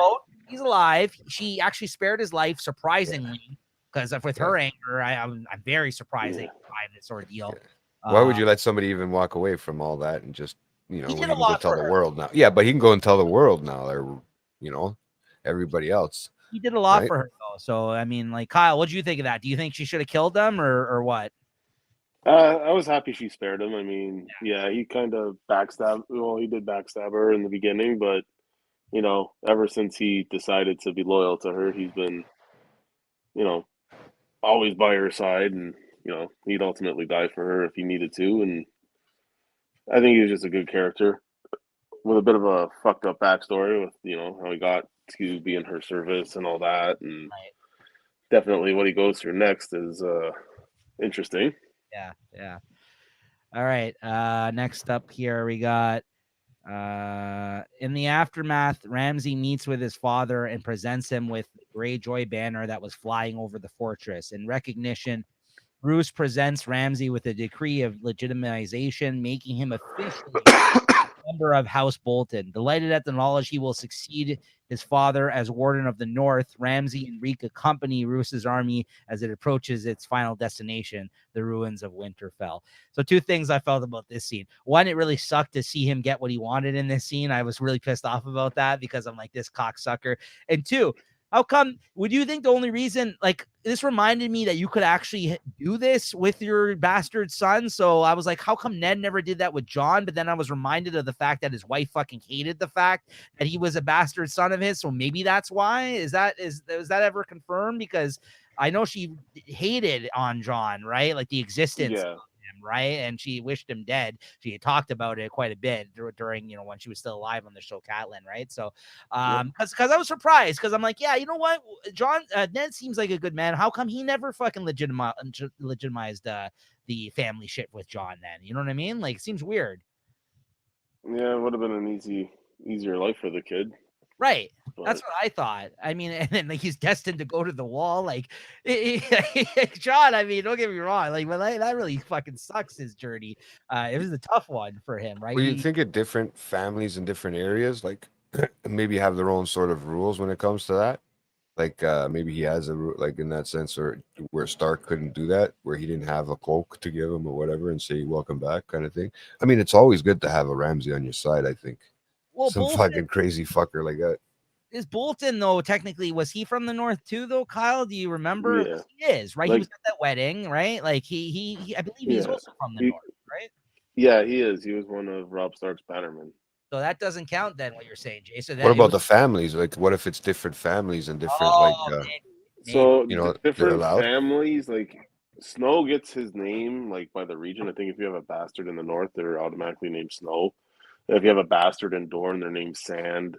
He's alive. She actually spared his life, surprisingly, because with her anger, I'm very surprised they survived this ordeal. Why would you let somebody even walk away from all that and just, he can go tell the world now? Yeah, but he can go and tell the world now, or everybody else. He did a lot for her, though. So I mean, like, Kyle, what do you think of that? Do you think she should have killed them, or what? I was happy she spared him. I mean, he kind of backstabbed. Well, he did backstab her in the beginning, but ever since he decided to be loyal to her, he's been, always by her side, and he'd ultimately die for her if he needed to. And I think he was just a good character. with a bit of a fucked up backstory with how he got to be in her service and all that, and Right. definitely what he goes through next is interesting. Yeah. All right. Next up here we got in the aftermath, Ramsay meets with his father and presents him with the Greyjoy banner that was flying over the fortress. In recognition, Bruce presents Ramsay with a decree of legitimization, making him officially member of House Bolton. Delighted at the knowledge he will succeed his father as Warden of the North, Ramsay and Reek accompany Roos's army as it approaches its final destination, the ruins of Winterfell. So 2 things I felt about this scene. One, it really sucked to see him get what he wanted in this scene. I was really pissed off about that because I'm like, this cocksucker. And 2, how come, would you think the only reason, like, this reminded me that you could actually do this with your bastard son? So I was like, how come Ned never did that with Jon? But then I was reminded of the fact that his wife fucking hated the fact that he was a bastard son of his. So maybe that's why. Is that ever confirmed? Because I know she hated on Jon, right? Like the existence of him, right? And she wished him dead. She had talked about it quite a bit during, when she was still alive on the show Catelyn, right? So, because I was surprised, because I'm like, yeah, you know what, Ned seems like a good man. How come he never fucking legitimized the family shit with Jon? Then, you know what I mean? Like, it seems weird. Yeah, it would have been an easier life for the kid. Right. That's what I thought. I mean, and then like, he's destined to go to the wall. Like, Jon, I mean, don't get me wrong. Like, but that really fucking sucks, his journey. It was a tough one for him, right? Well, you think of different families in different areas, like maybe have their own sort of rules when it comes to that. Like maybe he has like in that sense, or where Stark couldn't do that, where he didn't have a cloak to give him or whatever and say welcome back kind of thing. I mean, it's always good to have a Ramsay on your side, I think. Well, some fucking crazy fucker like that. Is Bolton, though, technically, was he from the north too, though, Kyle? Do you remember? Yeah. He is, right? Like, he was at that wedding, right? Like, he I believe he's also from the north, right? Yeah, he is. He was one of Robb Stark's bannermen. So that doesn't count then, what you're saying, Jay. So what about the families? Like, what if it's different families and different, so different allowed? families, like Snow gets his name like by the region. I think if you have a bastard in the north, they're automatically named Snow. If you have a bastard in Dorne, they're named Sand.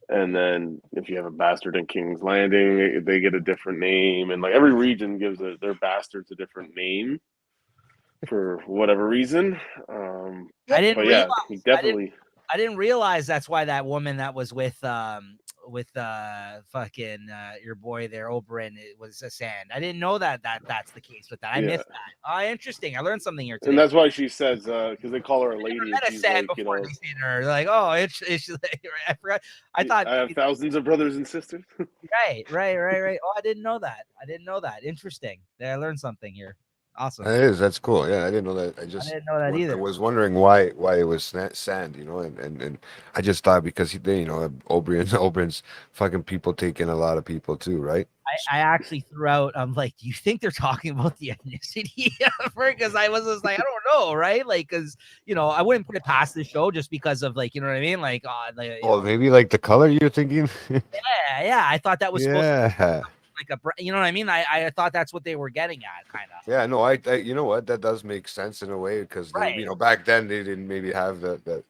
And then if you have a bastard in King's Landing, they get a different name. And like every region gives their bastards a different name for whatever reason. I didn't realize. Definitely. I didn't realize that's why that woman that was with your boy there, Oberyn, it was a Sand. I didn't know that's the case with that. I missed that. Oh, interesting. I learned something here today. And that's why she says, because they call her a lady. Met a Sand like, before they seen her. They're like, oh, it's like, I forgot. I thought I have thousands of brothers and sisters. Right. Oh, I didn't know that. Interesting. I learned something here. Awesome. It is. That's cool. Yeah, I didn't know that. I didn't know that either. I was wondering why it was Sand, and I just thought because Oberyn's fucking people taking a lot of people too, right? I actually threw out. I'm like, do you think they're talking about the ethnicity? Because I was just like, I don't know, right? Like, because I wouldn't put it past the show just because of like, you know what I mean? Like, maybe like the color you're thinking. yeah. I thought that was supposed to be like you know what I mean? I thought that's what they were getting at, kind of. Yeah, no, I you know what, that does make sense in a way because back then they didn't maybe have the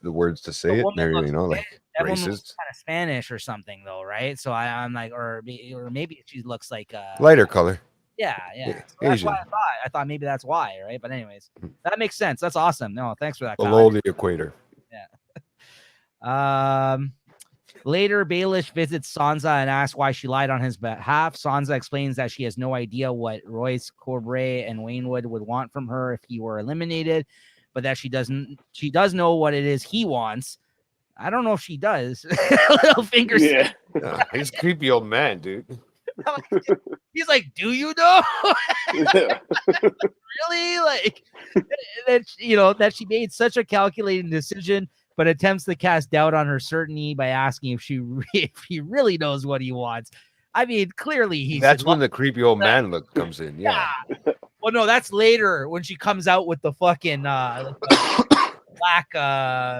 words to say it. Like racist, kind of Spanish or something though, right? So I'm like, or maybe she looks like lighter color. Yeah. So that's why I thought maybe that's why, right? But anyways, that makes sense. That's awesome. No, thanks for that. Below the equator. Yeah. Later, Baelish visits Sansa and asks why she lied on his behalf. Sansa explains that she has no idea what Royce, Corbray, and Waynwood would want from her if he were eliminated, but that she does know what it is he wants. I don't know if she does. Little fingers. Yeah. He's a creepy old man, dude. He's like, do you know? Really? Like that she made such a calculating decision, but attempts to cast doubt on her certainty by asking if he really knows what he wants. I mean, clearly that's when the creepy old man look comes in. Yeah. Well, no, that's later when she comes out with the fucking black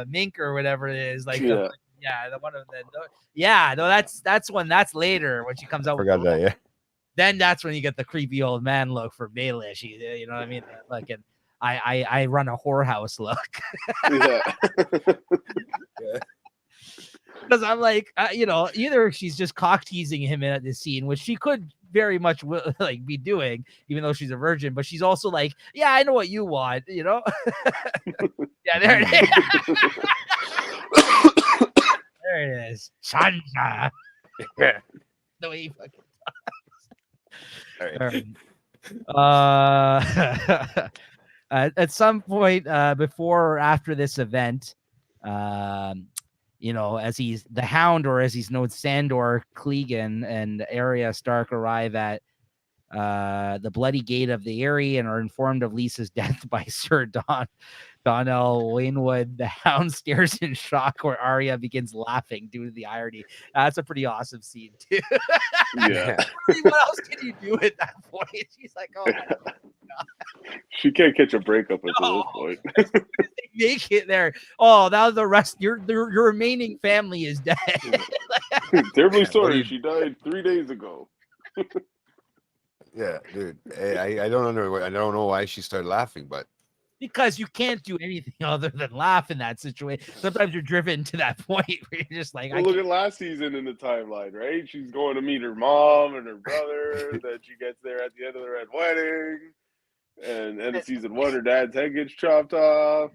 mink or whatever it is. Like, the one of the that's later when she comes out. Forgot that. Yeah. Then that's when you get the creepy old man look for Baelish. You know what I mean? Fucking. I run a whorehouse look. Yeah. Because I'm like, either she's just cock teasing him at this scene, which she could very much like be doing, even though she's a virgin. But she's also like, yeah, I know what you want, Yeah, there it is. There it is, Sansa. Yeah. The way he fucking All right. at some point before or after this event, as he's the Hound, or as he's known, Sandor Clegane and Arya Stark arrive at the bloody gate of the Eyrie and are informed of Lisa's death by Sir Donnell Wainwood. The Hound stares in shock, where Arya begins laughing due to the irony. That's a pretty awesome scene too. Yeah. What else can you do at that point? She's like, oh my God. She can't catch a breakup until this point. Make it there. Oh, now the rest, your remaining family is dead. Terribly sorry, she died 3 days ago. Yeah, dude. I don't know why she started laughing, but because you can't do anything other than laugh in that situation. Sometimes you're driven to that point where you're just like, well, look at last season in the timeline, right? She's going to meet her mom and her brother. Then she gets there at the end of the red wedding. And end of season 1, her dad's head gets chopped off.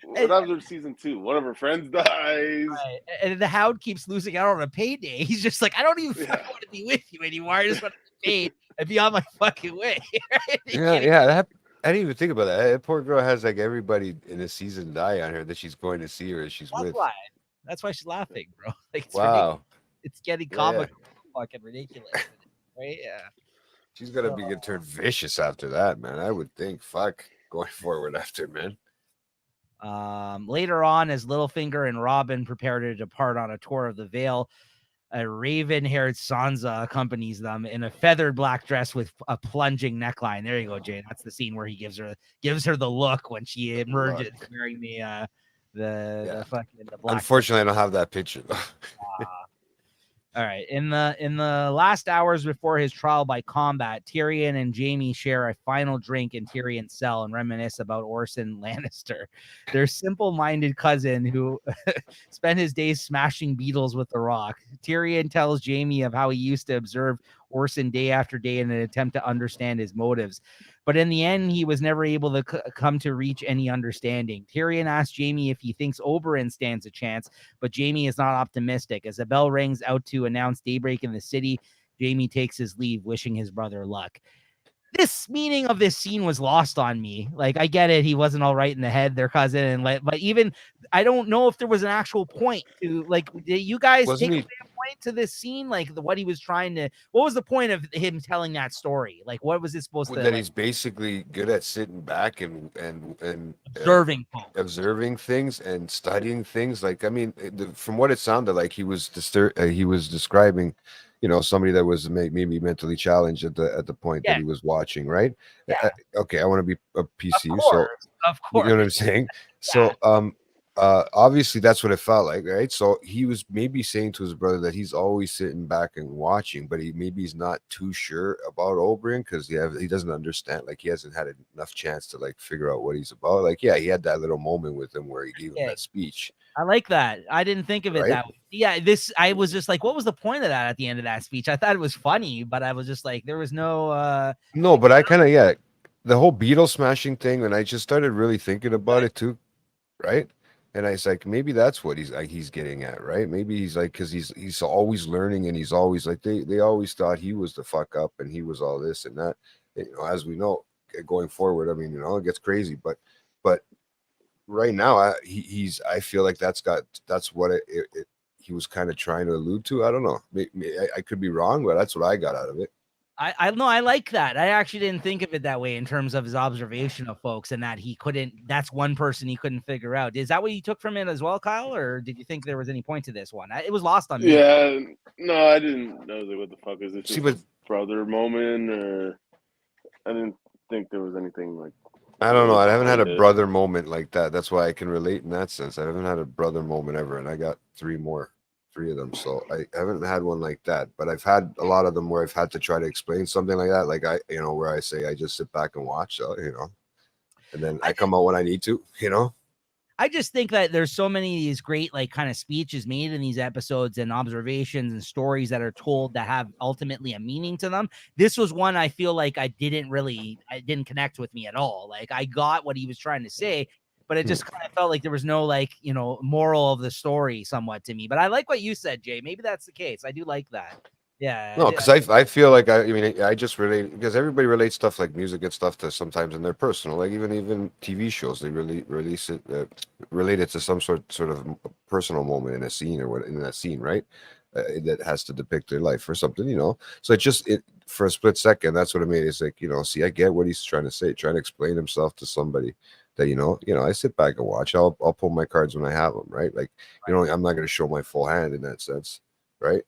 What happens in season 2? One of her friends dies. Right. And the Hound keeps losing out on a payday. He's just like, I don't even want to be with you anymore. I just want to be paid and be on my fucking way. Yeah. I didn't even think about that. That poor girl has like everybody in the season die on her that she's going to see or that she's with. That's why she's laughing, bro. Like, it's wow. ridiculous. It's getting comical, fucking ridiculous, right? Yeah. She's gonna be turned vicious after that, man. I would think. Fuck, going forward after, man. Later on, as Littlefinger and Robin prepare to depart on a tour of the Vale, a raven-haired Sansa accompanies them in a feathered black dress with a plunging neckline. There you go, Jane. That's the scene where he gives her the look when she emerges wearing the black. Unfortunately, I don't have that picture though. All right. In the last hours before his trial by combat, Tyrion and Jaime share a final drink in Tyrion's cell and reminisce about Orson Lannister, their simple-minded cousin who spent his days smashing beetles with the rock. Tyrion tells Jaime of how he used to observe Orson day after day in an attempt to understand his motives. But in the end, he was never able to come to reach any understanding. Tyrion asks Jaime if he thinks Oberyn stands a chance, but Jaime is not optimistic. As the bell rings out to announce daybreak in the city, Jaime takes his leave, wishing his brother luck. This meaning of this scene was lost on me. Like, I get it, he wasn't all right in the head, their cousin, but even I don't know if there was an actual point to, like, did you guys take a point to this scene? Like, what he was trying to, what was the point of him telling that story? Like, what was it supposed to? That he's basically good at sitting back and observing things and studying things. Like, I mean, from what it sounded like, he was describing, somebody that was maybe mentally challenged at the point that he was watching, right? Yeah. Okay, I want to be a PC, of course. You know what I'm saying? Yeah. So, obviously that's what it felt like, right? So he was maybe saying to his brother that he's always sitting back and watching, but he's not too sure about Oberyn because he doesn't understand, like he hasn't had enough chance to like figure out what he's about. Like, yeah, he had that little moment with him where he gave him that speech. I like that. I didn't think of it that way. Yeah, I was just like, what was the point of that at the end of that speech? I thought it was funny, but I was just like, there was no no, but I kind of the whole beetle smashing thing, and I just started really thinking about it too, right? And I was like, maybe that's what he's getting at, right? Maybe he's like, because he's always learning, and he's always like, they always thought he was the fuck up, and he was all this and that. As we know, going forward, I mean, it gets crazy, but right now, I feel like that's what he was kind of trying to allude to. I don't know. I could be wrong, but that's what I got out of it. I know, I like that. I actually didn't think of it that way in terms of his observation of folks and that that's one person he couldn't figure out. Is that what you took from it as well, Kyle? Or did you think there was any point to this one? It was lost on me. Yeah, no, I didn't know. What the fuck is this? Just a brother moment, or I didn't think there was anything like. I don't know. I haven't had a brother moment like that. That's why I can relate in that sense. I haven't had a brother moment ever, and I got three of them. So I haven't had one like that, but I've had a lot of them where I've had to try to explain something like that. Like where I say I just sit back and watch, and then I come out when I need to, you know. I just think that there's so many of these great, like, kind of speeches made in these episodes and observations and stories that are told that have ultimately a meaning to them. This was one I feel like I didn't connect with me at all. Like, I got what he was trying to say, but it just kind of felt like there was no, like, you know, moral of the story somewhat to me. But I like what you said, Jay. Maybe that's the case. I do like that. Yeah. No, because I feel like I mean I just relate, because everybody relates stuff like music and stuff to sometimes in their personal, like even TV shows, they really release it relate it to some sort of personal moment in a scene or what in that scene, right? That has to depict their life or something, you know. So it for a split second, that's what it made. It's like, you know, see, I get what he's trying to say, trying to explain himself to somebody that, you know, I sit back and watch. I'll pull my cards when I have them, right? Like, you know, I'm not going to show my full hand in that sense, right?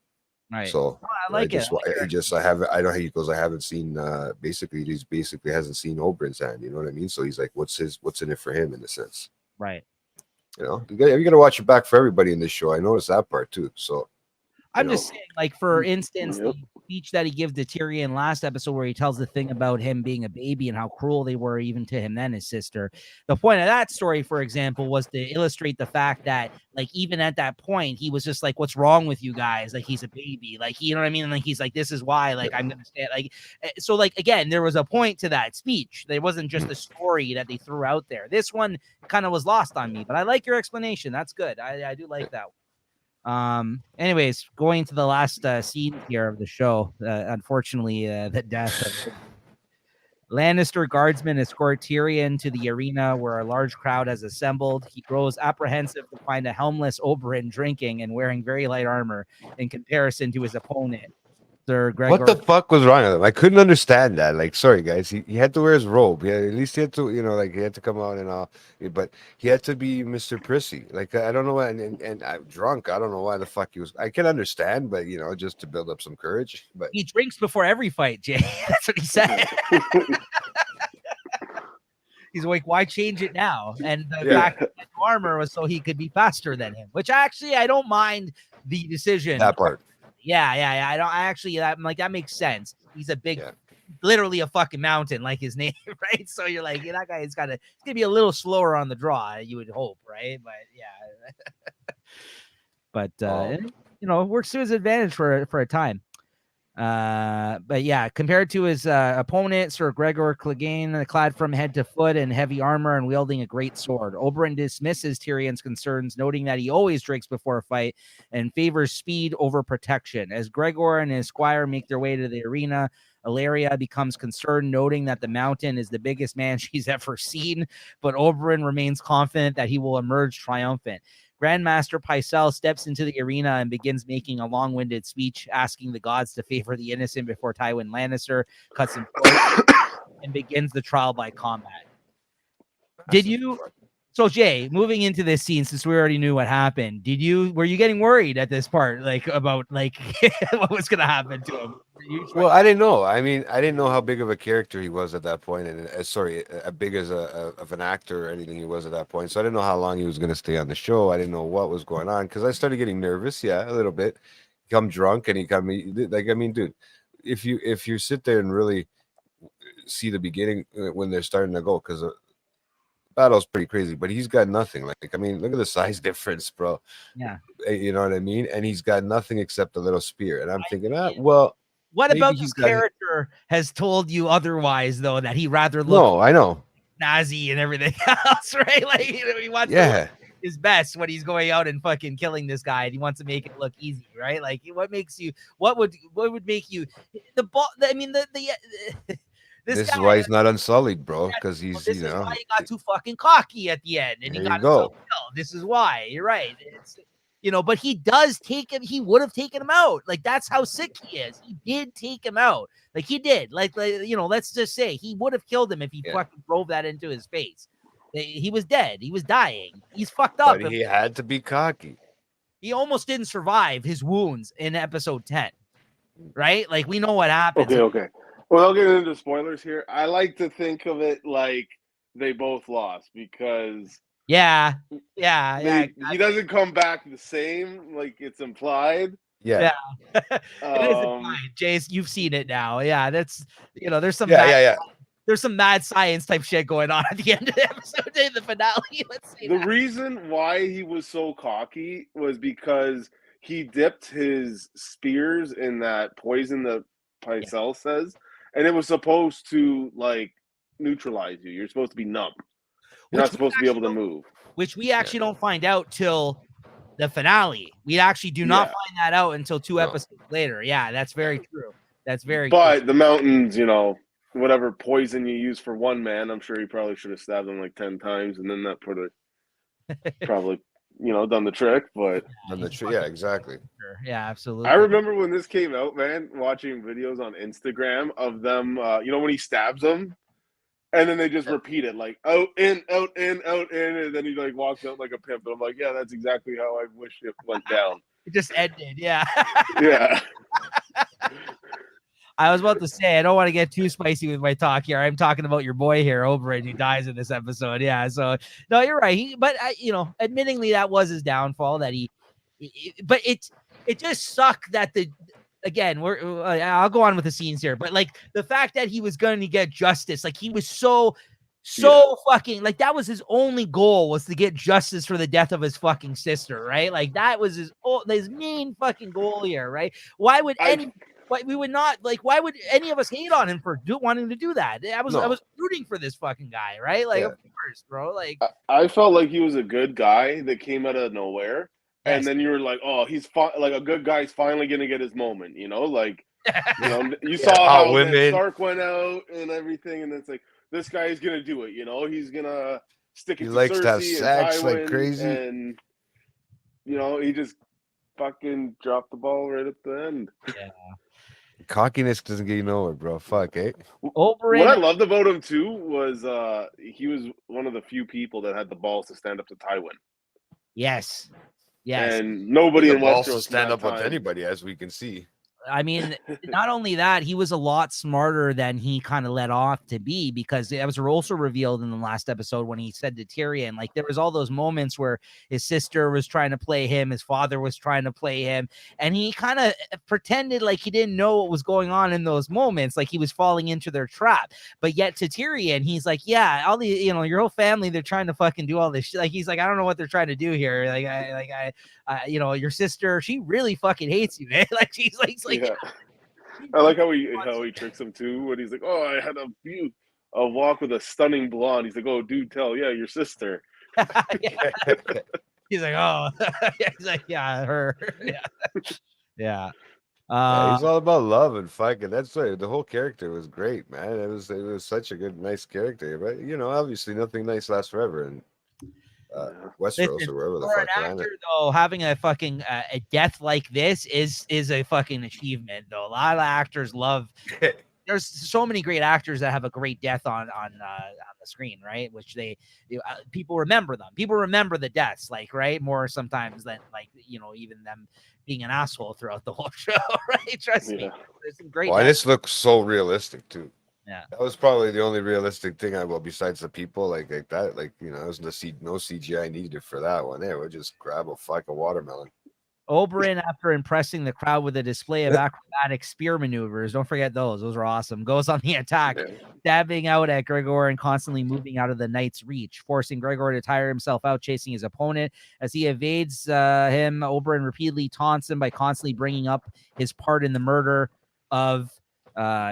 Right. So I like it. I don't. He goes, I haven't seen. Basically, he's basically hasn't seen Oberyn's hand. You know what I mean? So he's like, what's in it for him in a sense? Right. You know, you got to watch your back for everybody in this show. I noticed that part too. So I'm just saying, like, for instance, Yep. the speech that he gives to Tyrion last episode where he tells the thing about him being a baby and how cruel they were even to him then his sister. The point of that story, for example, was to illustrate the fact that, like, even at that point, he was just like, what's wrong with you guys? Like, he's a baby. Like, you know what I mean? And like, he's like, this is why, like, I'm going to stand. Like, so, like, again, there was a point to that speech. There wasn't just a story that they threw out there. This one kind of was lost on me, but I like your explanation. That's good. I do like that one. Anyways, going to the last scene here of the show, unfortunately, the death of Lannister guardsmen escort Tyrion to the arena where a large crowd has assembled. He grows apprehensive to find a helmless Oberyn drinking and wearing very light armor in comparison to his opponent, Sir Gregor. what the fuck was wrong with him? I couldn't understand that. Like, sorry guys, he had to wear his robe. Yeah, at least he had to, you know, like he had to come out and all, but he had to be Mr. Prissy. Like, I don't know why, and I'm drunk. I don't know why the fuck he was. I can understand, but you know, just to build up some courage. But He drinks before every fight, Jay. That's what he said. He's like, why change it now? And the fact that armor was so he could be faster than him, which actually I don't mind the decision. that part. Yeah. I'm like, that makes sense. He's a big, literally a fucking mountain, like his name, right? So you're like, that guy is gonna be a little slower on the draw, you would hope, right? But yeah, but you know, it works to his advantage for a time. But yeah, compared to his opponent, Sir Gregor Clegane, clad from head to foot in heavy armor and wielding a great sword. Oberyn dismisses Tyrion's concerns, noting that he always drinks before a fight and favors speed over protection. As Gregor and his squire make their way to the arena, Ilaria becomes concerned, noting that the mountain is the biggest man she's ever seen, but Oberyn remains confident that he will emerge triumphant. Grandmaster Pycelle steps into the arena and begins making a long-winded speech, asking the gods to favor the innocent before Tywin Lannister cuts him short and begins the trial by combat. So Jay, moving into this scene, since we already knew what happened, were you getting worried at this part, like about like what was going to happen to him? Well, I didn't know. I mean, I didn't know how big of a character he was at that point, and big as of an actor or anything he was at that point. So I didn't know how long he was going to stay on the show. I didn't know what was going on because I started getting nervous. Yeah, a little bit. Come drunk, and he got me like, I mean, dude, if you sit there and really see the beginning when they're starting to go, because battle's pretty crazy, but he's got nothing. Like, I mean, look at the size difference, bro. Yeah, you know what I mean. And he's got nothing except a little spear, and I'm thinking, well. What about this character has told you otherwise, though, that he rather look no, I know Nazi and everything else, right? Like, you know, he wants to his best when he's going out and fucking killing this guy, and he wants to make it look easy, right? Like, what would make you the ball? I mean, this is why he's not unsullied, bro, because he's this is why he got too fucking cocky at the end, and he got himself killed. This is why. You're right. It's, you know, but he does take him. He would have taken him out. Like, that's how sick he is. He did take him out. Like, he did. Like you know, let's just say he would have killed him if he fucking drove that into his face. He was dead. He was dying. He's fucked up. But he had to be cocky. He almost didn't survive his wounds in episode 10, right? Like, we know what happens. Okay. Well, I'll get into spoilers here. I like to think of it like they both lost because. Yeah. He doesn't come back the same, like it's implied. Yeah. It is implied. Jace, you've seen it now. Yeah, that's, you know, there's some. Yeah. there's some mad science type shit going on at the end of the episode in the finale. Let's say the reason why he was so cocky was because he dipped his spears in that poison that Pycelle says, and it was supposed to like neutralize you. You're supposed to be numb. You're not supposed to be able to move. Which we actually don't find out till the finale. We actually do not find that out until 2 episodes later. Yeah, that's very true. That's very But the mountains, you know, whatever poison you use for one man, I'm sure he probably should have stabbed him like 10 times, and then that probably, you know, done the trick. But yeah, exactly. Yeah, absolutely. I remember when this came out, man, watching videos on Instagram of them, you know, when he stabs them, and then they just repeat it like out, in, out, in, out, in, and then he like walks out like a pimp. And I'm like, yeah, that's exactly how I wish it went down. It just ended, yeah. Yeah. I was about to say, I don't want to get too spicy with my talk here. I'm talking about your boy here, Oberyn, who dies in this episode. Yeah, so no, you're right. But you know, admittingly, that was his downfall. But it just sucked that again, I'll go on with the scenes here, but like the fact that he was going to get justice, like he was so fucking, like that was his only goal, was to get justice for the death of his fucking sister, right? Like that was his main fucking goal here, right? Why would any of us hate on him for wanting to do that? I was rooting for this fucking guy, right? Like, of course, bro. Like, I felt like he was a good guy that came out of nowhere. And then you were like, oh, he's like a good guy's finally going to get his moment, you know? Like, you know, you saw how Ned Stark went out and everything, and it's like, this guy is going to do it, you know? He's going to stick it to likes Cersei to have sex Tywin, like crazy. And, you know, he just fucking dropped the ball right at the end. Yeah. Cockiness doesn't get you nowhere, bro. Fuck, eh? What I loved about him, too, was he was one of the few people that had the balls to stand up to Tywin. Yes. And nobody in Westeros to stand up with anybody, as we can see. I mean, not only that, he was a lot smarter than he kind of let off to be, because it was also revealed in the last episode when he said to Tyrion, like, there was all those moments where his sister was trying to play him, his father was trying to play him, and he kind of pretended like he didn't know what was going on in those moments, like he was falling into their trap. But yet to Tyrion, he's like, yeah, all the, you know, your whole family, they're trying to fucking do all this shit. Like, he's like, I don't know what they're trying to do here. I you know, your sister, she really fucking hates you, man. Like, she's like, yeah. I like how he tricks him too, when he's like, oh, I had a walk with a stunning blonde. He's like, oh, dude, your sister. He's like, oh, he's like, yeah, her. Yeah. He's all about love and fucking. That's right. The whole character was great, man. It was such a good, nice character. But you know, obviously, nothing nice lasts forever, and Westeros or wherever the fuck. For an actor, though, having a fucking a death like this is a fucking achievement, though. A lot of actors love. There's so many great actors that have a great death on the screen, right? Which people remember them. People remember the deaths, like, right, more sometimes than, like, you know, even them being an asshole throughout the whole show, right? Trust me, there's some great. Well, this looks so realistic too. Yeah, that was probably the only realistic thing besides the people like that. Like, you know, there's no CGI needed for that one. There, we'll just grab a fucking watermelon. Oberyn, after impressing the crowd with a display of acrobatic spear maneuvers, don't forget those were awesome, goes on the attack, stabbing out at Gregor and constantly moving out of the knight's reach, forcing Gregor to tire himself out chasing his opponent. As he evades him, Oberyn repeatedly taunts him by constantly bringing up his part in the murder of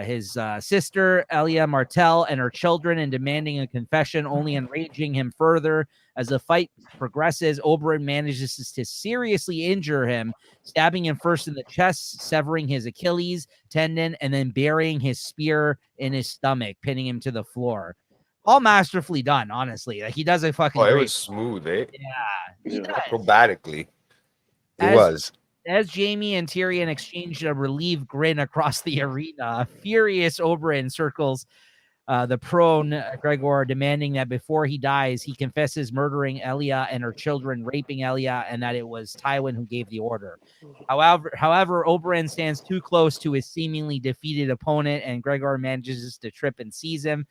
his sister, Elia Martell, and her children, and demanding a confession, only enraging him further. As the fight progresses, Oberyn manages to seriously injure him, stabbing him first in the chest, severing his Achilles tendon, and then burying his spear in his stomach, pinning him to the floor. All masterfully done, honestly. Like, he does a fucking it great was smooth, eh? Yeah. Acrobatically. It was. As Jaime and Tyrion exchanged a relieved grin across the arena, furious Oberyn circles the prone Gregor, demanding that before he dies, he confesses murdering Elia and her children, raping Elia, and that it was Tywin who gave the order. However, Oberyn stands too close to his seemingly defeated opponent, and Gregor manages to trip and seize him.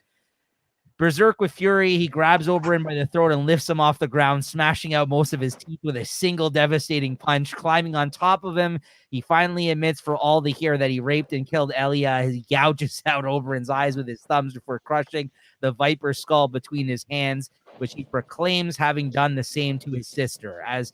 Berserk with fury, he grabs Oberyn by the throat and lifts him off the ground, smashing out most of his teeth with a single devastating punch. Climbing on top of him, he finally admits for all to hear that he raped and killed Elia. He gouges out Oberyn's eyes with his thumbs before crushing the viper skull between his hands, which he proclaims having done the same to his sister. As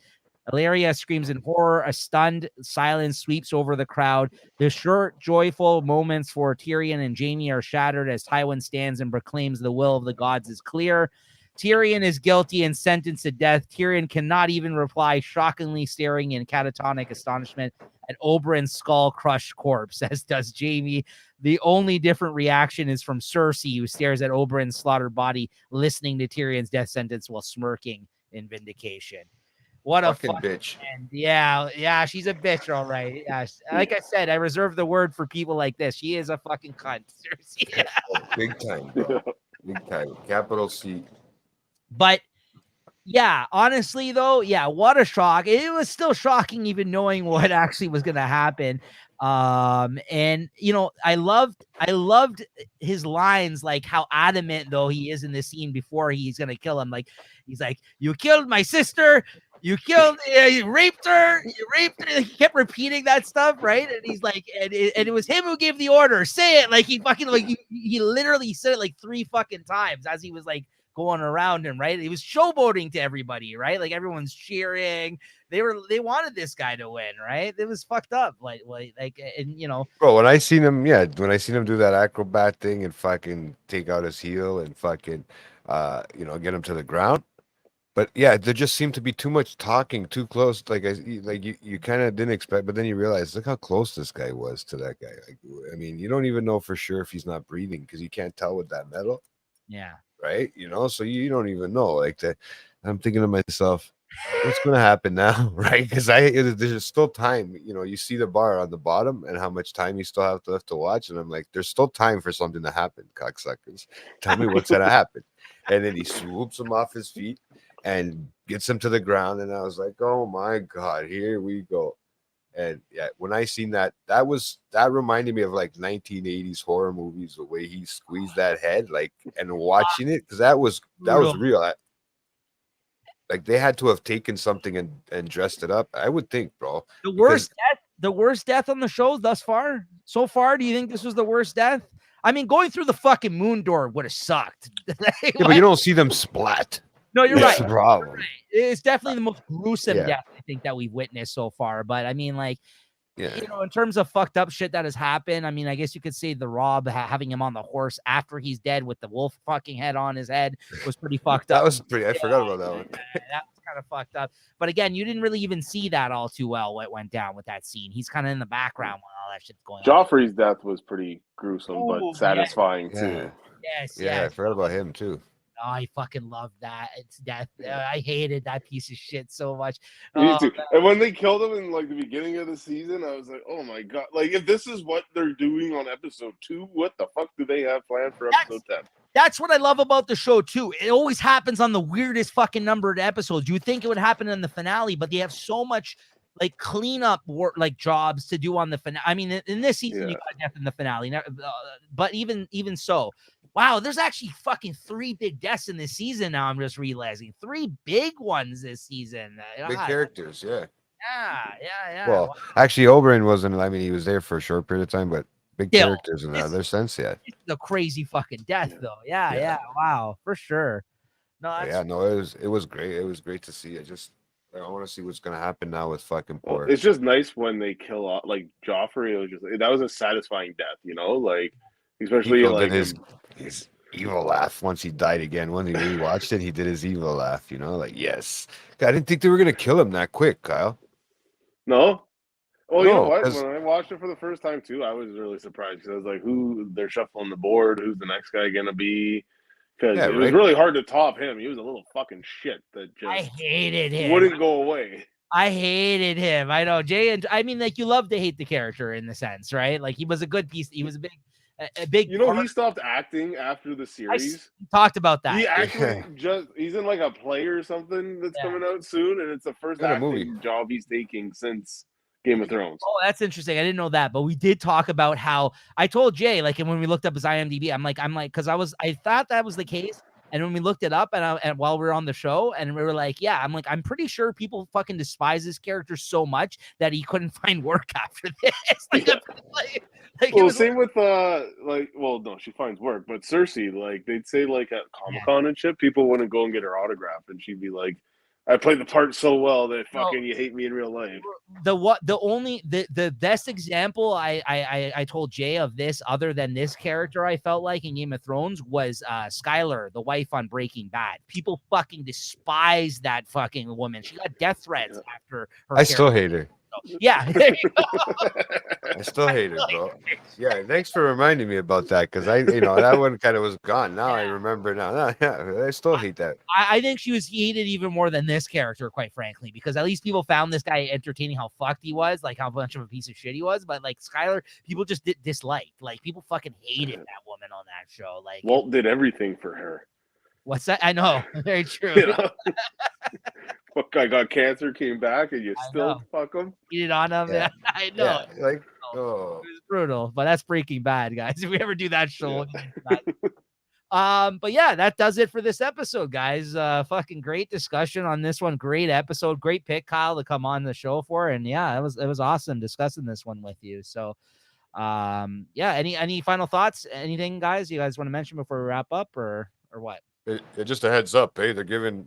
Elaria screams in horror, a stunned silence sweeps over the crowd. The short, joyful moments for Tyrion and Jaime are shattered as Tywin stands and proclaims the will of the gods is clear. Tyrion is guilty and sentenced to death. Tyrion cannot even reply, shockingly staring in catatonic astonishment at Oberyn's skull-crushed corpse, as does Jaime. The only different reaction is from Cersei, who stares at Oberyn's slaughtered body, listening to Tyrion's death sentence while smirking in vindication. What a fucking bitch. End. Yeah, she's a bitch, all right. Yeah, like I said, I reserve the word for people like this. She is a fucking cunt. Seriously. Big time, bro. Big time. Capital C. But yeah, honestly though, yeah, what a shock. It was still shocking even knowing what actually was going to happen. And you know, I loved his lines, like how adamant though he is in the scene before he's going to kill him. Like he's like, "You killed my sister. You killed, you raped her. You raped her." He kept repeating that stuff, right? And he's like, and it was him who gave the order. Say it. Like he fucking he literally said it like 3 fucking times as he was like going around him, right? He was showboating to everybody, right? Like everyone's cheering. They wanted this guy to win, right? It was fucked up, like, and you know, bro. When I seen him do that acrobat thing and fucking take out his heel and fucking, get him to the ground. But yeah, there just seemed to be too much talking, too close. Like you kind of didn't expect, but then you realize, look how close this guy was to that guy. Like, I mean, you don't even know for sure if he's not breathing because you can't tell with that metal. Yeah. Right. So you don't even know. Like that. I'm thinking to myself, what's going to happen now? Right. Because there's still time. You see the bar on the bottom and how much time you still have left to watch. And I'm like, there's still time for something to happen, cocksuckers. Tell me what's going to happen. And then he swoops him off his feet and gets him to the ground. And I was like, oh my God, here we go. And yeah, when I seen that reminded me of like 1980s horror movies, the way he squeezed that head, like, and watching it, because that was real. Like they had to have taken something and dressed it up, I would think, bro. The worst death on the show thus far. So far, do you think this was the worst death? I mean, going through the fucking moon door would have sucked. Yeah, but you don't see them splat. No, you're That's right. the problem. Right. It's definitely the most gruesome death I think that we've witnessed so far. But I mean, like, in terms of fucked up shit that has happened, I mean, I guess you could say the Rob having him on the horse after he's dead with the wolf fucking head on his head was pretty fucked up. That was pretty. I forgot about that one. That was kind of fucked up. But again, you didn't really even see that all too well. What went down with that scene? He's kind of in the background when all that shit's going on. Joffrey's death was pretty gruesome, but satisfying too. Yes. I forgot about him too. Oh, I fucking loved that. It's death. I hated that piece of shit so much. Me too. And when they killed him in like the beginning of the season, I was like, oh my God. Like, if this is what they're doing on episode 2, what the fuck do they have planned for episode 10? That's what I love about the show too. It always happens on the weirdest fucking numbered episodes. You would think it would happen in the finale, but they have so much like cleanup work, like jobs to do on the finale. I mean, in this season, you got death in the finale, but even so, wow, there's actually fucking 3 big deaths in this season. Now I'm just realizing 3 big ones this season. Big characters, yeah. Well, actually, Oberyn wasn't. I mean, he was there for a short period of time, but big characters in other sense, yeah. It's a crazy fucking death, though. Yeah. Wow, for sure. It was great. It was great to see. I want to see what's gonna happen now with fucking poor. It's just nice when they kill off like Joffrey. It was that was a satisfying death, like especially like his evil laugh once he died again. When he rewatched it, he did his evil laugh. Like yes, I didn't think they were gonna kill him that quick, Kyle. No. Well, you know what? When I watched it for the first time too, I was really surprised because I was like, "Who? They're shuffling the board. Who's the next guy gonna be?" Because it was really hard to top him. He was a little fucking shit that just I hated him. Wouldn't go away. I hated him. I know Jay, and I mean, like you love to hate the character in the sense, right? Like he was a good piece. He was a big. He stopped acting after the series. Talked about that. He actually he's in like a play or something that's coming out soon, and it's the first acting job he's taking since Game of Thrones. Oh, that's interesting. I didn't know that, but we did talk about how I told Jay, like, and when we looked up his IMDb, I'm like, because I thought that was the case. And when we looked it up and while we were on the show and we were like, yeah, I'm like, I'm pretty sure people fucking despise this character so much that he couldn't find work after this. Like, Yeah. like Well, same with no, she finds work, but Cersei, like they'd say like at Comic-Con and shit, people wouldn't go and get her autograph, and she'd be like, I played the part so well that fucking you hate me in real life. The best example I told Jay of this, other than this character, I felt like in Game of Thrones was Skylar, the wife on Breaking Bad. People fucking despise that fucking woman. She got death threats after her. I still hate her. Yeah. I still hate her, bro. Yeah, thanks for reminding me about that, because that one kind of was gone. Now I remember now. No, yeah, I still hate that. I think she was hated even more than this character, quite frankly, because at least people found this guy entertaining how fucked he was, like how much of a piece of shit he was. But like Skylar, people just disliked. Like people fucking hated that woman on that show. Like Walt did everything for her. What's that? I know. Very true. You know? Fuck, guy got cancer, came back, and you still fuck him. Eat it on him. Yeah. I know. Yeah, like, It was brutal, but that's Breaking Bad, guys. If we ever do that show, but yeah, that does it for this episode, guys. Fucking great discussion on this one. Great episode. Great pick, Kyle, to come on the show for. And yeah, it was awesome discussing this one with you. So yeah, any final thoughts? Anything, guys, you guys want to mention before we wrap up, or what? Just a heads up, hey, they don't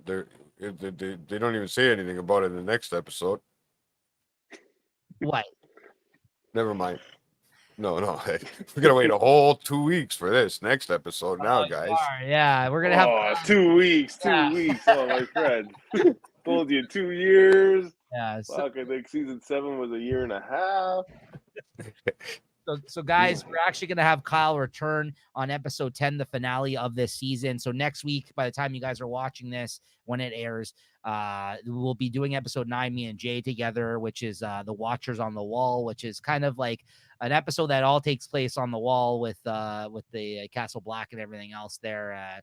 even say anything about it in the next episode. What? Never mind. No. We're gonna wait a whole 2 weeks for this next episode now, guys. Yeah, we're gonna have 2 weeks. 2 weeks. Oh, my friend. Told you 2 years. Yeah. Fuck, I think season 7 was a year and a half. So guys, we're actually going to have Kyle return on episode 10, the finale of this season. So next week, by the time you guys are watching this, when it airs, we'll be doing episode 9, me and Jay together, which is The Watchers on the Wall, which is kind of like an episode that all takes place on the wall with the Castle Black and everything else there.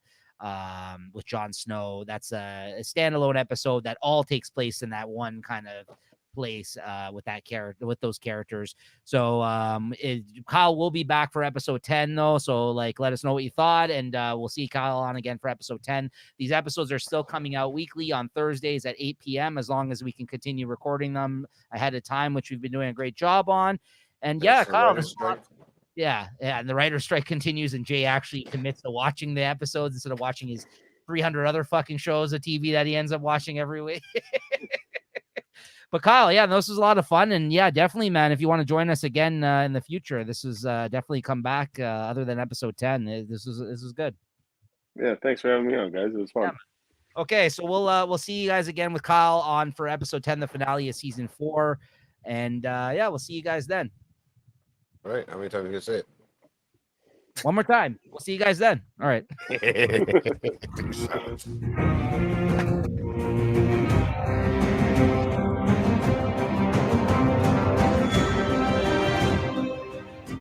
With Jon Snow. That's a standalone episode that all takes place in that one kind of place with that character, with those characters. So Kyle will be back for episode 10 though, so like let us know what you thought, and we'll see Kyle on again for episode 10. These episodes are still coming out weekly on Thursdays at 8 p.m. as long as we can continue recording them ahead of time, which we've been doing a great job on. And yeah, Kyle, yeah, and the writer's strike continues, and Jay actually commits to watching the episodes instead of watching his 300 other fucking shows of TV that he ends up watching every week. But Kyle, yeah, this was a lot of fun, and yeah, definitely, man. If you want to join us again in the future, this is definitely come back. Other than episode 10, this is good. Yeah, thanks for having me on, guys. It was fun. Yeah. Okay, so we'll see you guys again with Kyle on for episode 10, the finale of season 4, and yeah, we'll see you guys then. All right, how many times are you gonna say it? One more time. We'll see you guys then. All right.